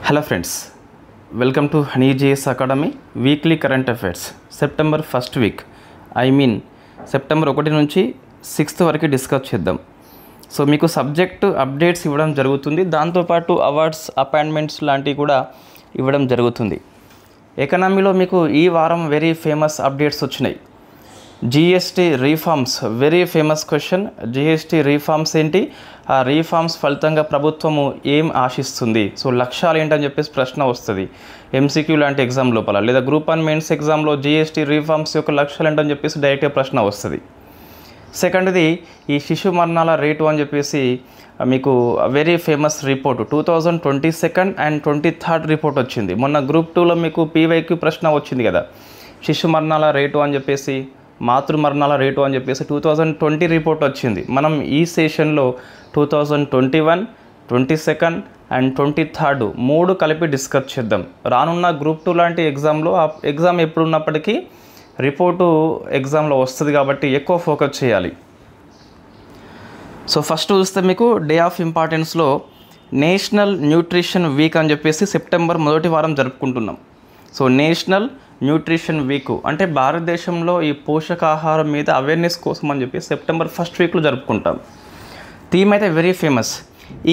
Hello friends, welcome to Honey JS Academy Weekly Current Affairs September 1st week. September 1 నుంచి 6th వరకు discuss చేద్దాం. So మీకు subject updates ఇవ్వడం జరుగుతుంది, దాంతోపాటు అవార్డ్స్ అపాయింట్మెంట్స్ లాంటివి కూడా ఇవ్వడం జరుగుతుంది. ఎకనామీలో మీకు ఈ వారం వెరీ ఫేమస్ అప్డేట్స్ వచ్చినాయి. GST reforms, very famous question. GST reforms ఏంటి, ఆ రీఫార్మ్స్ ఫలితంగా ప్రభుత్వము ఏం ఆశిస్తుంది, సో లక్ష్యాలు ఏంటని చెప్పేసి ప్రశ్న వస్తుంది ఎంసీక్యూ లాంటి ఎగ్జామ్ లోపల, లేదా గ్రూప్ 1 మెయిన్స్ ఎగ్జామ్లో జిఎస్టీ రీఫార్మ్స్ యొక్క లక్ష్యాలు ఏంటని చెప్పేసి డైరెక్ట్గా ప్రశ్న వస్తుంది. సెకండ్ది ఈ శిశు మరణాల రేటు అని చెప్పేసి మీకు very famous report 2022 and 23 report వచ్చింది. మొన్న గ్రూప్ 2లో మీకు పీవైక్యూ ప్రశ్న వచ్చింది కదా, శిశు మరణాల రేటు అని చెప్పేసి, మాతృ మరణాల రేటు అని చెప్పేసి 2020 రిపోర్ట్ వచ్చింది. మనం ఈ సెషన్లో 2021, 22 అండ్ 23 మూడు కలిపి డిస్కస్ చేద్దాం. రానున్న గ్రూప్ 2 లాంటి ఎగ్జామ్లో ఆ ఎగ్జామ్ ఎప్పుడు ఉన్నప్పటికీ రిపోర్టు ఎగ్జామ్లో వస్తుంది కాబట్టి ఎక్కువ ఫోకస్ చేయాలి. సో ఫస్ట్ చూస్తే మీకు డే ఆఫ్ ఇంపార్టెన్స్లో నేషనల్ న్యూట్రిషన్ వీక్ అని చెప్పేసి సెప్టెంబర్ 1వ వారం జరుపుకుంటున్నాం. సో నేషనల్ న్యూట్రిషన్ వీక్ అంటే భారతదేశంలో ఈ పోషకాహారం మీద అవేర్నెస్ కోసం అని చెప్పి సెప్టెంబర్ 1st వీక్లో జరుపుకుంటాం. థీమ్ అయితే very famous,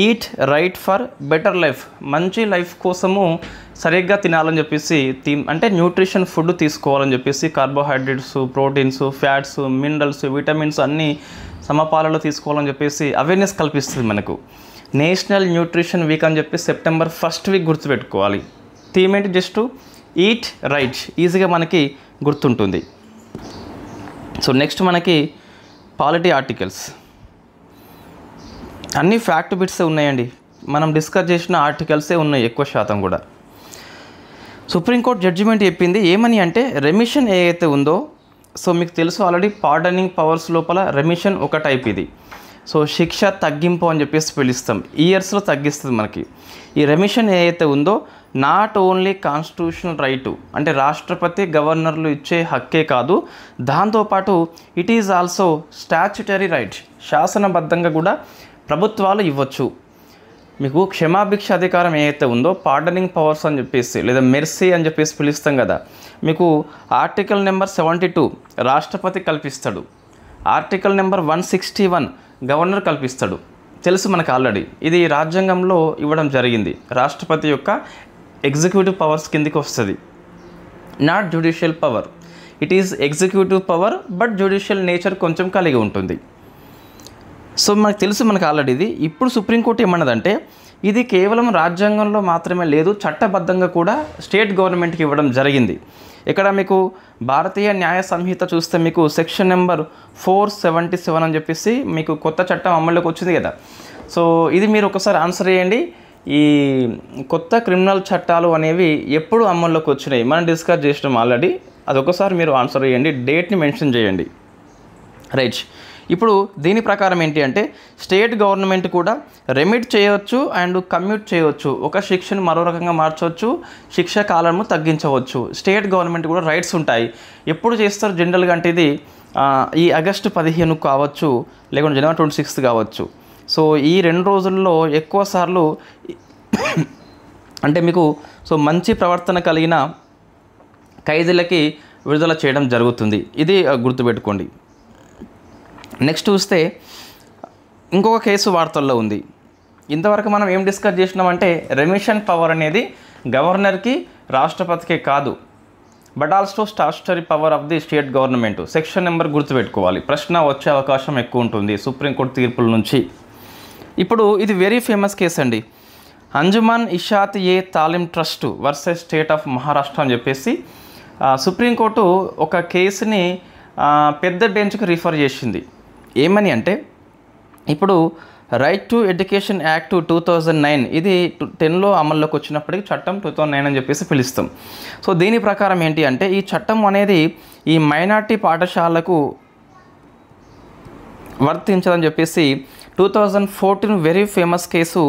eat right for better life, మంచి లైఫ్ కోసము సరిగ్గా తినాలని చెప్పేసి థీమ్. అంటే న్యూట్రిషన్ ఫుడ్ తీసుకోవాలని చెప్పేసి, carbohydrates, proteins, fats, minerals, vitamins అన్నీ సమపాలలో తీసుకోవాలని చెప్పేసి అవేర్నెస్ కల్పిస్తుంది మనకు. నేషనల్ న్యూట్రిషన్ వీక్ అని చెప్పి సెప్టెంబర్ 1st వీక్ గుర్తుపెట్టుకోవాలి. థీమ్ ఏంటి, జస్ట్ ఈట్ రైట్, ఈజీగా మనకి గుర్తుంటుంది. సో నెక్స్ట్ మనకి పాలిటీ ఆర్టికల్స్, అన్ని ఫ్యాక్ట్ బిట్సే ఉన్నాయండి. మనం డిస్కస్ చేసిన ఆర్టికల్సే ఉన్నాయి ఎక్కువ శాతం కూడా. సుప్రీంకోర్టు జడ్జిమెంట్ చెప్పింది ఏమని అంటే, రెమిషన్ ఏదైతే ఉందో, సో మీకు తెలుసు ఆల్రెడీ పార్డనింగ్ పవర్స్ లోపల రెమిషన్ ఒక టైప్ ఇది. సో శిక్ష తగ్గింపు అని చెప్పేసి పిలుస్తాం, ఇయర్స్లో తగ్గిస్తుంది మనకి. ఈ రెమిషన్ ఏదైతే ఉందో నాట్ ఓన్లీ కాన్స్టిట్యూషనల్ రైటు, అంటే రాష్ట్రపతి గవర్నర్లు ఇచ్చే హక్కే కాదు, దాంతోపాటు it is also statutory right, శాసనబద్ధంగా కూడా ప్రభుత్వాలు ఇవ్వచ్చు. మీకు క్షమాభిక్ష అధికారం ఏదైతే ఉందో, పార్డనింగ్ పవర్స్ అని చెప్పేసి లేదా మెర్సీ అని చెప్పేసి పిలుస్తాం కదా, మీకు ఆర్టికల్ నెంబర్ 72 రాష్ట్రపతి కల్పిస్తాడు, ఆర్టికల్ నెంబర్ 161 గవర్నర్ కల్పిస్తాడు. తెలుసు మనకు ఆల్రెడీ, ఇది రాజ్యాంగంలో ఇవ్వడం జరిగింది. రాష్ట్రపతి యొక్క ఎగ్జిక్యూటివ్ పవర్స్ కిందికి వస్తుంది, not judicial power. It is executive power but judicial nature కొంచెం కలిగి ఉంటుంది. సో మనకు తెలుసు మనకు ఆల్రెడీ ఇది. ఇప్పుడు సుప్రీంకోర్టు ఏమన్నదంటే, ఇది కేవలం రాజ్యాంగంలో మాత్రమే లేదు, చట్టబద్ధంగా కూడా స్టేట్ గవర్నమెంట్కి ఇవ్వడం జరిగింది. ఇక్కడ మీకు భారతీయ న్యాయ సంహిత చూస్తే మీకు సెక్షన్ నెంబర్ 477 అని చెప్పేసి మీకు కొత్త చట్టం అమల్లోకి వచ్చింది కదా. సో ఇది మీరు ఒకసారి ఆన్సర్ చేయండి, ఈ కొత్త క్రిమినల్ చట్టాలు అనేవి ఎప్పుడు అమల్లోకి వచ్చినాయి మనం డిస్కస్ చేసినాం ఆల్రెడీ, అదొకసారి మీరు ఆన్సర్ చేయండి, డేట్ని మెన్షన్ చేయండి. రైట్, ఇప్పుడు దీని ప్రకారం ఏంటి అంటే, స్టేట్ గవర్నమెంట్ కూడా రెమిట్ చేయవచ్చు అండ్ కమ్యూట్ చేయవచ్చు, ఒక శిక్షను మరో రకంగా మార్చవచ్చు, శిక్ష కాలము తగ్గించవచ్చు. స్టేట్ గవర్నమెంట్ కూడా రైట్స్ ఉంటాయి. ఎప్పుడు చేస్తారు జనరల్గా అంటే, ఇది ఈ ఆగస్టు 15 కావచ్చు, లేకుంటే జనవరి 26 కావచ్చు. సో ఈ 2 రోజుల్లో ఎక్కువ సార్లు అంటే మీకు సో మంచి ప్రవర్తన కలిగిన ఖైదీలకి విడుదల చేయడం జరుగుతుంది, ఇది గుర్తుపెట్టుకోండి. నెక్స్ట్ చూస్తే ఇంకొక కేసు వార్తల్లో ఉంది. ఇంతవరకు మనం ఏం డిస్కస్ చేసినామంటే, రెమిషన్ పవర్ అనేది గవర్నర్కి రాష్ట్రపతికే కాదు, but also statutory power of the state government. Section number గుర్తుపెట్టుకోవాలి, ప్రశ్న వచ్చే అవకాశం ఎక్కువ ఉంటుంది సుప్రీంకోర్టు తీర్పుల నుంచి. ఇప్పుడు ఇది వెరీ ఫేమస్ కేసు అండి, Anjuman Ishaat e Talim trust versus state of Maharashtra అని చెప్పేసి సుప్రీంకోర్టు ఒక కేసుని పెద్ద బెంచ్కి రిఫర్ చేసింది. ఏమని అంటే, ఇప్పుడు రైట్ టు ఎడ్యుకేషన్ యాక్ట్ 2009 ఇది 10లో అమల్లోకి వచ్చినప్పటికీ చట్టం 2009 అని చెప్పేసి పిలుస్తాం. సో దీని ప్రకారం ఏంటి అంటే, ఈ చట్టం అనేది ఈ మైనార్టీ పాఠశాలకు వర్తించదని చెప్పేసి 2014 వెరీ ఫేమస్ కేసు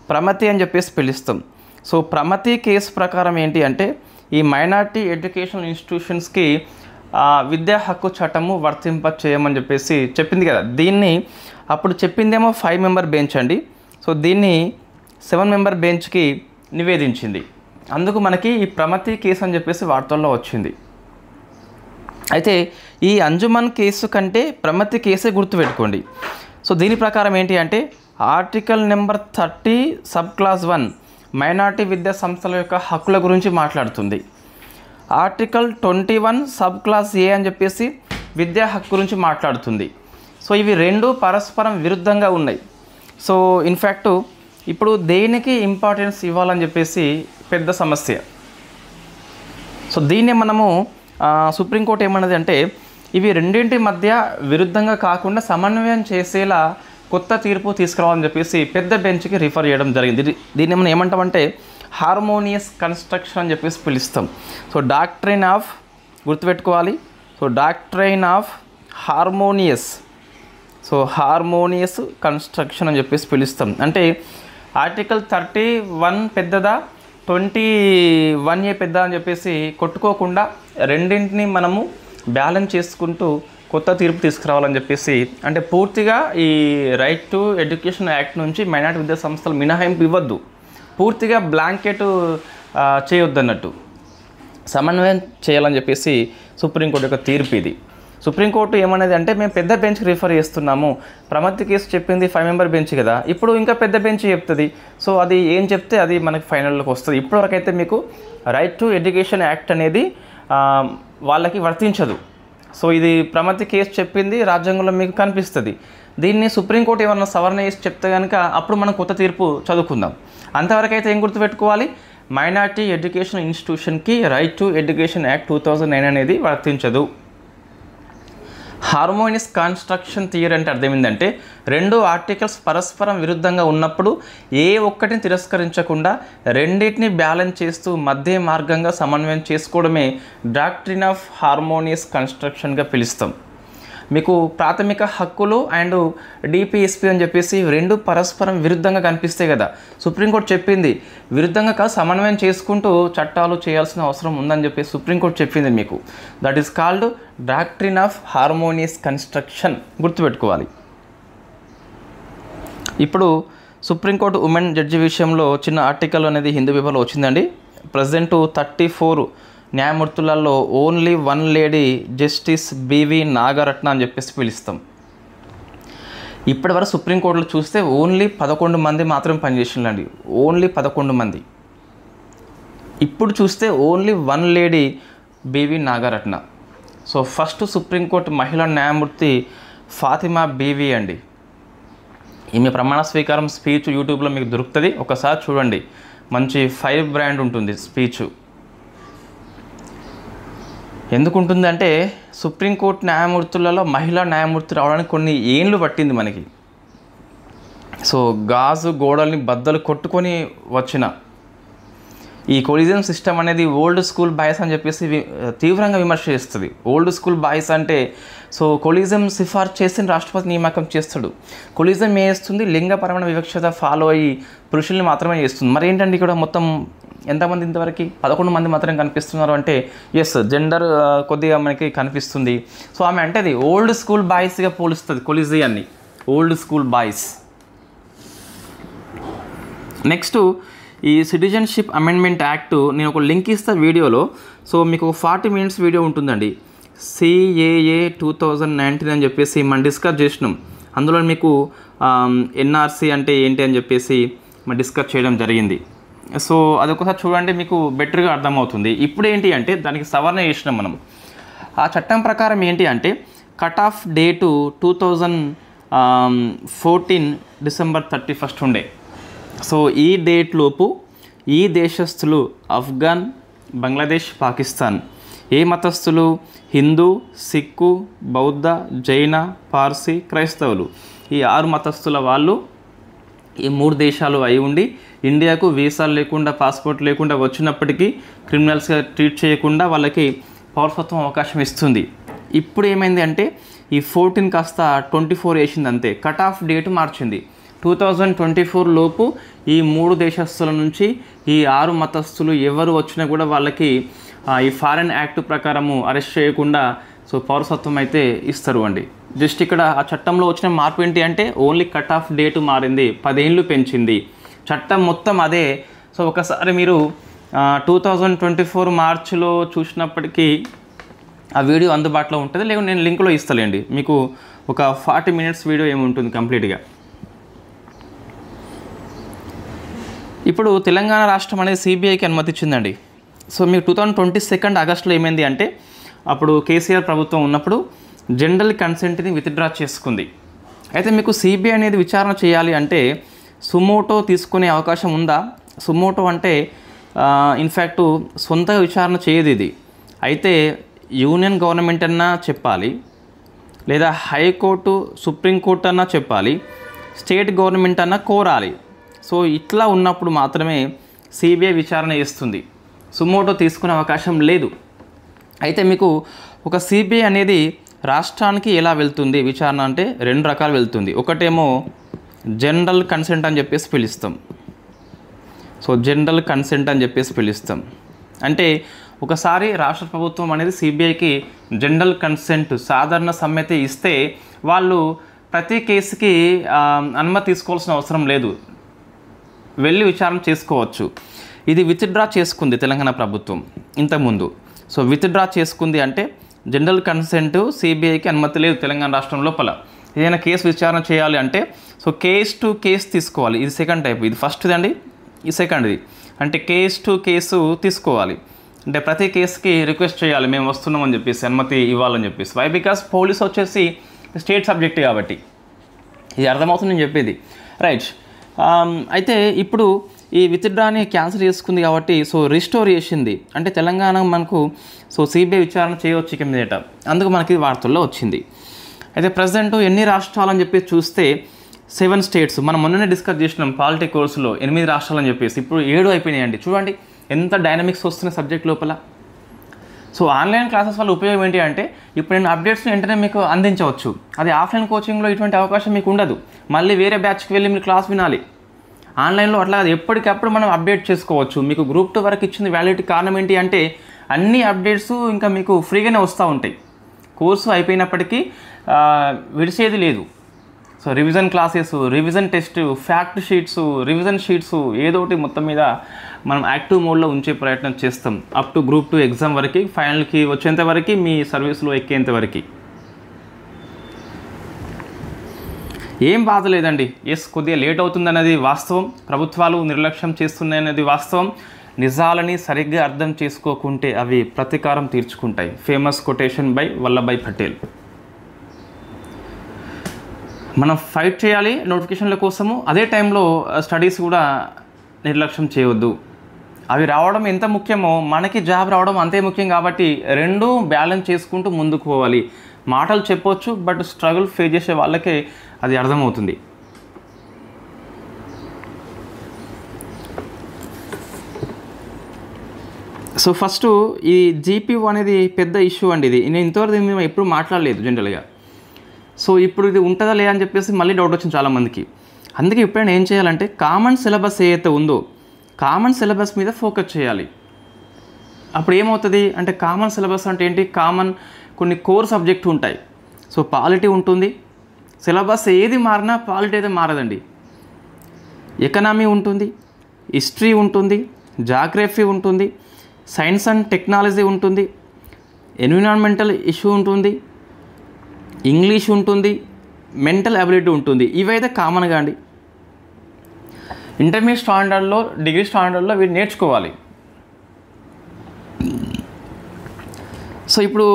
ప్రమతి అని చెప్పేసి పిలుస్తాం. సో ప్రమతి కేసు ప్రకారం ఏంటి అంటే, ఈ మైనార్టీ ఎడ్యుకేషనల్ ఇన్స్టిట్యూషన్స్కి విద్యా హక్కు చట్టము వర్తింప చేయమని చెప్పేసి చెప్పింది కదా. దీన్ని అప్పుడు చెప్పిందేమో 5 మెంబర్ బెంచ్ అండి. సో దీన్ని 7 మెంబర్ బెంచ్కి నివేదించింది. అందుకు మనకి ఈ ప్రమతి కేసు అని చెప్పేసి వార్తల్లో వచ్చింది. అయితే ఈ అంజుమన్ కేసు కంటే ప్రమతి కేసే గుర్తుపెట్టుకోండి. సో దీని ప్రకారం ఏంటి అంటే article number 30 sub class 1 minority విద్యా సంస్థల యొక్క హక్కుల గురించి మాట్లాడుతుంది. ఆర్టికల్ 21 సబ్ క్లాస్ ఏ అని చెప్పేసి విద్యా హక్కు గురించి మాట్లాడుతుంది. సో ఇవి రెండు పరస్పరం విరుద్ధంగా ఉన్నాయి. సో ఇన్ఫ్యాక్ట్ ఇప్పుడు దేనికి ఇంపార్టెన్స్ ఇవ్వాలని చెప్పేసి పెద్ద సమస్య. సో దీన్ని మనము సుప్రీంకోర్టు ఏమన్నది అంటే ఇవి రెండింటి మధ్య విరుద్ధంగా కాకుండా సమన్వయం చేసేలా కొత్త తీర్పు తీసుకురావాలని చెప్పేసి పెద్ద బెంచ్కి రిఫర్ చేయడం జరిగింది. దీన్ని మనం ఏమంటామంటే హార్మోనియస్ కన్స్ట్రక్షన్ అని చెప్పేసి పిలుస్తాం. సో డాక్ట్రైన్ ఆఫ్ గుర్తుపెట్టుకోవాలి. So doctrine of harmonious construction అని చెప్పేసి పిలుస్తాం. అంటే ఆర్టికల్ 31 పెద్దదా 21A పెద్ద అని చెప్పేసి కొట్టుకోకుండా రెండింటిని మనము బ్యాలెన్స్ చేసుకుంటూ కొత్త తీర్పు తీసుకురావాలని చెప్పేసి, అంటే పూర్తిగా ఈ రైట్ టు ఎడ్యుకేషన్ యాక్ట్ నుంచి మైనారిటీ విద్యా సంస్థలు మినహాయింపు ఇవ్వద్దు, పూర్తిగా బ్లాంకెట్ చేయొద్దు అన్నట్టు సమన్వయం చేయాలని చెప్పేసి సుప్రీంకోర్టు యొక్క తీర్పు ఇది. సుప్రీంకోర్టు ఏమనేది అంటే మేము పెద్ద బెంచ్కి రిఫర్ చేస్తున్నాము, ప్రమతి కేసు చెప్పింది 5 మెంబర్ బెంచ్ కదా, ఇప్పుడు ఇంకా పెద్ద బెంచ్ చెప్తుంది. సో అది ఏం చెప్తే అది మనకి ఫైనల్లోకి వస్తుంది. ఇప్పటివరకైతే మీకు రైట్ టు ఎడ్యుకేషన్ యాక్ట్ అనేది వాళ్ళకి వర్తించదు. సో ఇది ప్రమతి కేసు చెప్పింది రాజ్యాంగంలో మీకు కనిపిస్తుంది. దీన్ని సుప్రీంకోర్టు ఏమన్నా సవరణ చేసి చెప్తే కనుక అప్పుడు మనం కొత్త తీర్పు చదువుకుందాం. అంతవరకు అయితే ఏం గుర్తుపెట్టుకోవాలి, మైనార్టీ ఎడ్యుకేషన్ ఇన్స్టిట్యూషన్కి రైట్ టు ఎడ్యుకేషన్ యాక్ట్ 2009 అనేది వర్తించదు. హార్మోనియస్ కన్స్ట్రక్షన్ థియరీ అంటే అర్థం ఏంటంటే రెండు ఆర్టికల్స్ పరస్పరం విరుద్ధంగా ఉన్నప్పుడు ఏ ఒక్కటిని తిరస్కరించకుండా రెండింటిని బ్యాలెన్స్ చేస్తూ మధ్య మార్గంగా సమన్వయం చేసుకోవడమే డాక్ట్రిన్ ఆఫ్ హార్మోనియస్ కన్స్ట్రక్షన్గా పిలుస్తాం. మీకు ప్రాథమిక హక్కులు అండ్ డిపిఎస్పి అని చెప్పేసి రెండు పరస్పరం విరుద్ధంగా కనిపిస్తాయి కదా, సుప్రీంకోర్టు చెప్పింది విరుద్ధంగా కాదు సమన్వయం చేసుకుంటూ చట్టాలు చేయాల్సిన అవసరం ఉందని చెప్పేసి సుప్రీంకోర్టు చెప్పింది మీకు. That is called doctrine of harmonious construction, గుర్తుపెట్టుకోవాలి. ఇప్పుడు సుప్రీంకోర్టు ఉమెన్ జడ్జి విషయంలో చిన్న ఆర్టికల్ అనేది హిందూ పేపర్లో వచ్చిందండి. ప్రజెంట్ 34 న్యాయమూర్తులలో only 1 lady justice BV Nagarathna అని చెప్పేసి పిలుస్తాం. ఇప్పటివరకు సుప్రీంకోర్టులో చూస్తే ఓన్లీ 11 మంది మాత్రమే పనిచేసిందండి, ఓన్లీ 11 మంది. ఇప్పుడు చూస్తే only 1 lady B V Nagarathna. So first supreme court మహిళా న్యాయమూర్తి ఫాతిమా బీవి అండి. ఈమె ప్రమాణ స్వీకారం స్పీచ్ యూట్యూబ్లో మీకు దొరుకుతుంది, ఒకసారి చూడండి. మంచి 5 బ్రాండ్ ఉంటుంది స్పీచ్. ఎందుకు ఉంటుందంటే సుప్రీంకోర్టు న్యాయమూర్తులలో మహిళా న్యాయమూర్తి రావడానికి కొన్ని ఏండ్లు పట్టింది మనకి. సో గాజు గోడల్ని బద్దలు కొట్టుకొని వచ్చిన ఈ కొలిజన్ సిస్టమ్ అనేది ఓల్డ్ స్కూల్ బాయ్స్ అని చెప్పేసి తీవ్రంగా విమర్శ చేస్తుంది. ఓల్డ్ స్కూల్ బాయ్స్ అంటే సో కొలిజం సిఫార్సు చేసి రాష్ట్రపతి నియామకం చేస్తాడు. కొలిజం చేస్తుంది లింగపరమైన వివక్షత ఫాలో అయ్యి పురుషుల్ని మాత్రమే చేస్తుంది. మరి ఏంటంటే ఇక్కడ మొత్తం ఎంతమంది ఇంతవరకు 11 మంది మాత్రమే కనిపిస్తున్నారు అంటే ఎస్ జెండర్ కొద్దిగా మనకి కనిపిస్తుంది. సో ఆమె అంటే అది ఓల్డ్ స్కూల్ బాయ్స్గా పోలుస్తుంది కొలిజియాన్ని, ఓల్డ్ స్కూల్ బాయ్స్. నెక్స్ట్ ఈ సిటిజన్షిప్ అమెండ్మెంట్ యాక్ట్ నేను ఒక లింక్ ఇస్తా వీడియోలో. సో మీకు 40 minutes వీడియో ఉంటుందండి. CAA 2019 అని చెప్పేసి మనం డిస్కస్ చేసినాం. అందులో మీకు NRC అంటే ఏంటి అని చెప్పేసి మనం డిస్కస్ చేయడం జరిగింది. సో అదొకసారి చూడండి, మీకు బెటర్గా అర్థమవుతుంది. ఇప్పుడు ఏంటి అంటే దానికి సవరణ చేసినాం మనం. ఆ చట్టం ప్రకారం ఏంటి అంటే కట్ ఆఫ్ డేటు 2014 December 31 ఉండే. సో ఈ డేట్ లోపు ఈ దేశస్థులు ఆఫ్ఘన్, బంగ్లాదేశ్, పాకిస్తాన్ ఏ మతస్థులు హిందూ, సిక్కు, బౌద్ధ, జైన, పార్సీ, క్రైస్తవులు ఈ 6 మతస్థుల వాళ్ళు ఈ 3 దేశాలు అయి ఉండి ఇండియాకు వీసాలు లేకుండా పాస్పోర్ట్ లేకుండా వచ్చినప్పటికీ క్రిమినల్స్గా ట్రీట్ చేయకుండా వాళ్ళకి పౌరసత్వం అవకాశం ఇస్తుంది. ఇప్పుడు ఏమైంది అంటే ఈ 14 కాస్త 24 వేసింది అంతే, కట్ ఆఫ్ డేట్ మార్చింది. 2024 లోపు ఈ 3 దేశస్తుల నుంచి ఈ 6 మతస్థులు ఎవరు వచ్చినా కూడా వాళ్ళకి ఈ ఫారెన్ యాక్ట్ ప్రకారము అరెస్ట్ చేయకుండా సో పౌరసత్వం అయితే ఇస్తారు అండి. జస్ట్ ఇక్కడ ఆ చట్టంలో వచ్చిన మార్పు ఏంటి అంటే ఓన్లీ కట్ ఆఫ్ డేట్ మారింది, 10 ఏళ్ళు పెంచింది. చట్టం మొత్తం అదే. సో సో ఒకసారి మీరు 2024 మార్చిలో చూసినప్పటికీ ఆ వీడియో అందుబాటులో ఉంటుంది, లేకుంటే నేను లింక్లో ఇస్తాలేండి మీకు. ఒక 40 minutes వీడియో ఏముంటుంది కంప్లీట్గా. ఇప్పుడు తెలంగాణ రాష్ట్రం అనేది సిబిఐకి అనుమతి ఇచ్చిందండి. సో మీకు 2022 ఆగస్టులో ఏమైంది అంటే, అప్పుడు కేసీఆర్ ప్రభుత్వం ఉన్నప్పుడు జనరల్ కన్సెంట్ని విత్డ్రా చేసుకుంది. అయితే మీకు సిబిఐ అనేది విచారణ చేయాలి అంటే సుమోటో తీసుకునే అవకాశం ఉందా? సుమోటో అంటే ఇన్ఫ్యాక్టు సొంతగా విచారణ చేయదు ఇది. అయితే యూనియన్ గవర్నమెంట్ అన్నా చెప్పాలి, లేదా హైకోర్టు సుప్రీంకోర్టు అన్నా చెప్పాలి, స్టేట్ గవర్నమెంట్ అన్నా కోరాలి. సో ఇట్లా ఉన్నప్పుడు మాత్రమే సిబిఐ విచారణ చేస్తుంది. సుమోటో తీసుకునే అవకాశం లేదు. అయితే మీకు ఒక సిబిఐ అనేది రాష్ట్రానికి ఎలా వెళ్తుంది విచారణ అంటే 2 రకాలు వెళ్తుంది. ఒకటేమో జనరల్ కన్సెంట్ అని చెప్పేసి పిలుస్తాం. సో జనరల్ కన్సెంట్ అని చెప్పేసి పిలుస్తాం అంటే ఒకసారి రాష్ట్ర ప్రభుత్వం అనేది సిబిఐకి జనరల్ కన్సెంట్ సాధారణ సమ్మతి ఇస్తే వాళ్ళు ప్రతి కేసుకి అనుమతి తీసుకోవాల్సిన అవసరం లేదు, వెళ్ళి విచారణ చేసుకోవచ్చు. ఇది విత్డ్రా చేసుకుంది తెలంగాణ ప్రభుత్వం ఇంతకుముందు. సో విత్డ్రా చేసుకుంది అంటే జనరల్ కన్సెంట్ సిబిఐకి అనుమతి లేదు తెలంగాణ రాష్ట్రం లోపల. ఏదైనా కేసు విచారణ చేయాలి అంటే సో కేస్ టు కేసు తీసుకోవాలి. ఇది సెకండ్ టైప్, ఇది ఫస్ట్ది అండి, ఈ సెకండ్ది. అంటే కేస్ టు కేసు తీసుకోవాలి అంటే ప్రతి కేసుకి రిక్వెస్ట్ చేయాలి, మేము వస్తున్నామని చెప్పేసి, అనుమతి ఇవ్వాలని చెప్పేసి. వై? బికాస్ పోలీస్ వచ్చేసి స్టేట్ సబ్జెక్ట్ కాబట్టి. ఇది అర్థమవుతుంది నేను చెప్పేది, రైట్? అయితే ఇప్పుడు ఈ విత్డ్రాని క్యాన్సిల్ చేసుకుంది కాబట్టి సో రిస్టోర్ చేసింది అంటే తెలంగాణ మనకు సో సిబిఐ విచారణ చేయవచ్చు ఇక మీదట, అందుకు మనకి వార్తల్లో వచ్చింది. అయితే ప్రజెంట్ ఎన్ని రాష్ట్రాలు అని చెప్పేసి చూస్తే 7 states. మనం మొన్ననే డిస్కస్ చేసినాం పాలిటీ కోర్సులో 8 రాష్ట్రాలు అని చెప్పేసి, ఇప్పుడు 7 అయిపోయినాయండి. చూడండి ఎంత డైనమిక్స్ వస్తున్న సబ్జెక్ట్ లోపల. సో ఆన్లైన్ క్లాసెస్ వల్ల ఉపయోగం ఏంటి అంటే ఇప్పుడు నేను అప్డేట్స్ని వెంటనే మీకు అందించవచ్చు. అది ఆఫ్లైన్ కోచింగ్లో ఇటువంటి అవకాశం మీకు ఉండదు. మళ్ళీ వేరే బ్యాచ్కి వెళ్ళి మీరు క్లాస్ వినాలి. ఆన్లైన్లో అట్లా ఎప్పటికప్పుడు మనం అప్డేట్ చేసుకోవచ్చు. మీకు గ్రూప్ 2 వరకు ఇచ్చింది వ్యాలిడిటీ కారణం ఏంటి అంటే అన్ని అప్డేట్స్ ఇంకా మీకు ఫ్రీగానే వస్తూ ఉంటాయి. కోర్సు అయిపోయినప్పటికీ విడిచేది లేదు. So revision classes, revision test, fact sheets, revision sheets ఏదోటి మొత్తం మీద మనం యాక్టివ్ మోడ్లో ఉంచే ప్రయత్నం చేస్తాం అప్ టు గ్రూప్ 2 ఎగ్జామ్ వరకు, ఫైనల్కి వచ్చేంత వరకు, మీ సర్వీస్లో ఎక్కేంత వరకు. ఏం బాధ లేదండి. ఎస్ కొద్దిగా లేట్ అవుతుందన్నది వాస్తవం, ప్రభుత్వాలు నిర్లక్ష్యం చేస్తున్నాయనేది వాస్తవం. నిజాలని సరిగ్గా అర్థం చేసుకోకుంటే అవి ప్రతీకారం తీర్చుకుంటాయి. Famous quotation by Vallabhbhai Patel. మనం ఫైట్ చేయాలి నోటిఫికేషన్ల కోసము, అదే టైంలో స్టడీస్ కూడా నిర్లక్ష్యం చేయవద్దు. అవి రావడం ఎంత ముఖ్యమో మనకి జాబ్ రావడం అంతే ముఖ్యం కాబట్టి రెండూ బ్యాలెన్స్ చేసుకుంటూ ముందుకు పోవాలి. మాటలు చెప్పొచ్చు, బట్ స్ట్రగుల్ ఫేస్ చేసే వాళ్ళకే అది అర్థమవుతుంది. సో ఫస్ట్ ఈ జీపీఓ అనేది పెద్ద ఇష్యూ అండి. ఇది నేను ఇంతవరకు మేము ఎప్పుడు మాట్లాడలేదు జనరల్గా. సో ఇప్పుడు ఇది ఉంటుందా లేదా అని చెప్పేసి మళ్ళీ డౌట్ వచ్చింది చాలామందికి. అందుకే ఎప్పుడైనా ఏం చేయాలంటే కామన్ సిలబస్ ఏదైతే ఉందో కామన్ సిలబస్ మీద ఫోకస్ చేయాలి. అప్పుడు ఏమవుతుంది అంటే కామన్ సిలబస్ అంటే ఏంటి, కామన్ కొన్ని కోర్ సబ్జెక్టు ఉంటాయి. సో పాలిటీ ఉంటుంది, సిలబస్ ఏది మారినా పాలిటీ అయితే మారదండి. ఎకనామీ ఉంటుంది, హిస్టరీ ఉంటుంది, జాగ్రఫీ ఉంటుంది, సైన్స్ అండ్ టెక్నాలజీ ఉంటుంది, ఎన్విరాన్మెంటల్ ఇష్యూ ఉంటుంది, ఇంగ్లీష్ ఉంటుంది, మెంటల్ అబిలిటీ ఉంటుంది. ఇవైతే కామన్గా అండి. ఇంటర్మీడియట్ స్టాండర్డ్లో, డిగ్రీ స్టాండర్డ్లో వీరు నేర్చుకోవాలి. సో ఇప్పుడు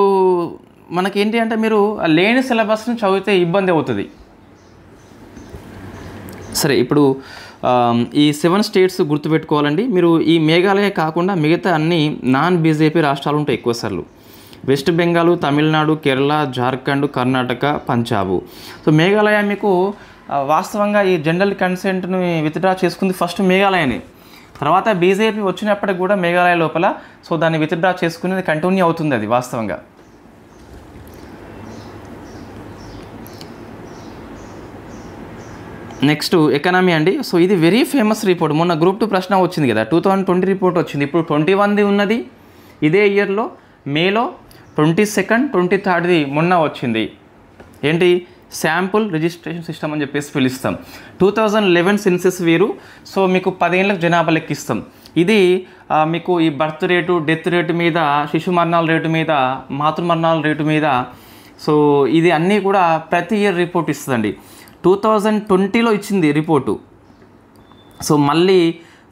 మనకేంటి అంటే మీరు లేని సిలబస్ని చదివితే ఇబ్బంది అవుతుంది. సరే, ఇప్పుడు ఈ 7 states గుర్తుపెట్టుకోవాలండి మీరు. ఈ మేఘాలయ కాకుండా మిగతా అన్ని నాన్ బీజేపీ రాష్ట్రాలు ఉంటాయి ఎక్కువ సార్లు. వెస్ట్ బెంగాల్, తమిళనాడు, కేరళ, జార్ఖండ్, కర్ణాటక, పంజాబ్. సో మేఘాలయ మీకు వాస్తవంగా ఈ జనరల్ కన్సెంట్ని విత్డ్రా చేసుకుంది ఫస్ట్ మేఘాలయని. తర్వాత బీజేపీ వచ్చినప్పటికి కూడా మేఘాలయ లోపల సో దాన్ని విత్డ్రా చేసుకునేది కంటిన్యూ అవుతుంది అది వాస్తవంగా. నెక్స్ట్ ఎకనామీ అండి. సో ఇది వెరీ ఫేమస్ రిపోర్ట్. మొన్న గ్రూప్ 2 ప్రశ్న వచ్చింది కదా, 2020 రిపోర్ట్ వచ్చింది. ఇప్పుడు 21ది ఉన్నది ఇదే ఇయర్లో, మేలో 22nd, 23rdది మొన్న వచ్చింది. ఏంటి, శాంపుల్ రిజిస్ట్రేషన్ సిస్టమ్ అని చెప్పేసి పిలుస్తాం. 2011 సెన్సెస్ వేరు. సో మీకు 10 ఏళ్ళకి జనాభా లెక్కిస్తాం. ఇది మీకు ఈ బర్త్ రేటు, డెత్ రేటు మీద, శిశు మరణాల రేటు మీద, మాతృ మరణాల రేటు మీద, సో ఇది అన్నీ కూడా ప్రతి ఇయర్ రిపోర్ట్ ఇస్తుందండి. 2020లో ఇచ్చింది రిపోర్టు. సో మళ్ళీ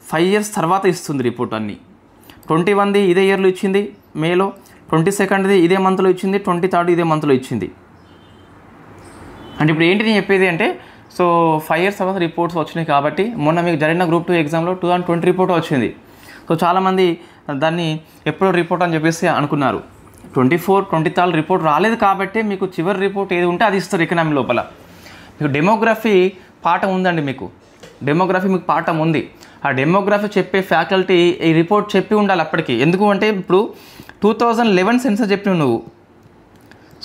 5 years తర్వాత ఇస్తుంది రిపోర్ట్ అన్నీ. 21ది ఇదే ఇయర్లో ఇచ్చింది మేలో, 22ది ఇదే మంత్లో ఇచ్చింది, 23rd ఇదే మంత్లో ఇచ్చింది. అంటే ఇప్పుడు ఏంటి నేను చెప్పేది అంటే, సో 5 years తర్వాత రిపోర్ట్స్ వచ్చినాయి కాబట్టి మొన్న మీకు జరిగిన గ్రూప్ 2 ఎగ్జామ్లో 2020 రిపోర్ట్ వచ్చింది. సో చాలామంది దాన్ని ఎప్పుడో రిపోర్ట్ అని చెప్పేసి అనుకున్నారు. 24-23 రిపోర్ట్ రాలేదు కాబట్టి మీకు చివరి రిపోర్ట్ ఏది ఉంటే అది ఇస్తారు ఎకనామీ లోపల. మీకు డెమోగ్రఫీ పాఠం ఉందండి, మీకు డెమోగ్రఫీ మీకు పాఠం ఉంది. ఆ డెమోగ్రఫీ చెప్పే ఫ్యాకల్టీ ఈ రిపోర్ట్ చెప్పి ఉండాలి అప్పటికి. ఎందుకు అంటే ఇప్పుడు 2011 సెన్సస్ చెప్పినావు నువ్వు,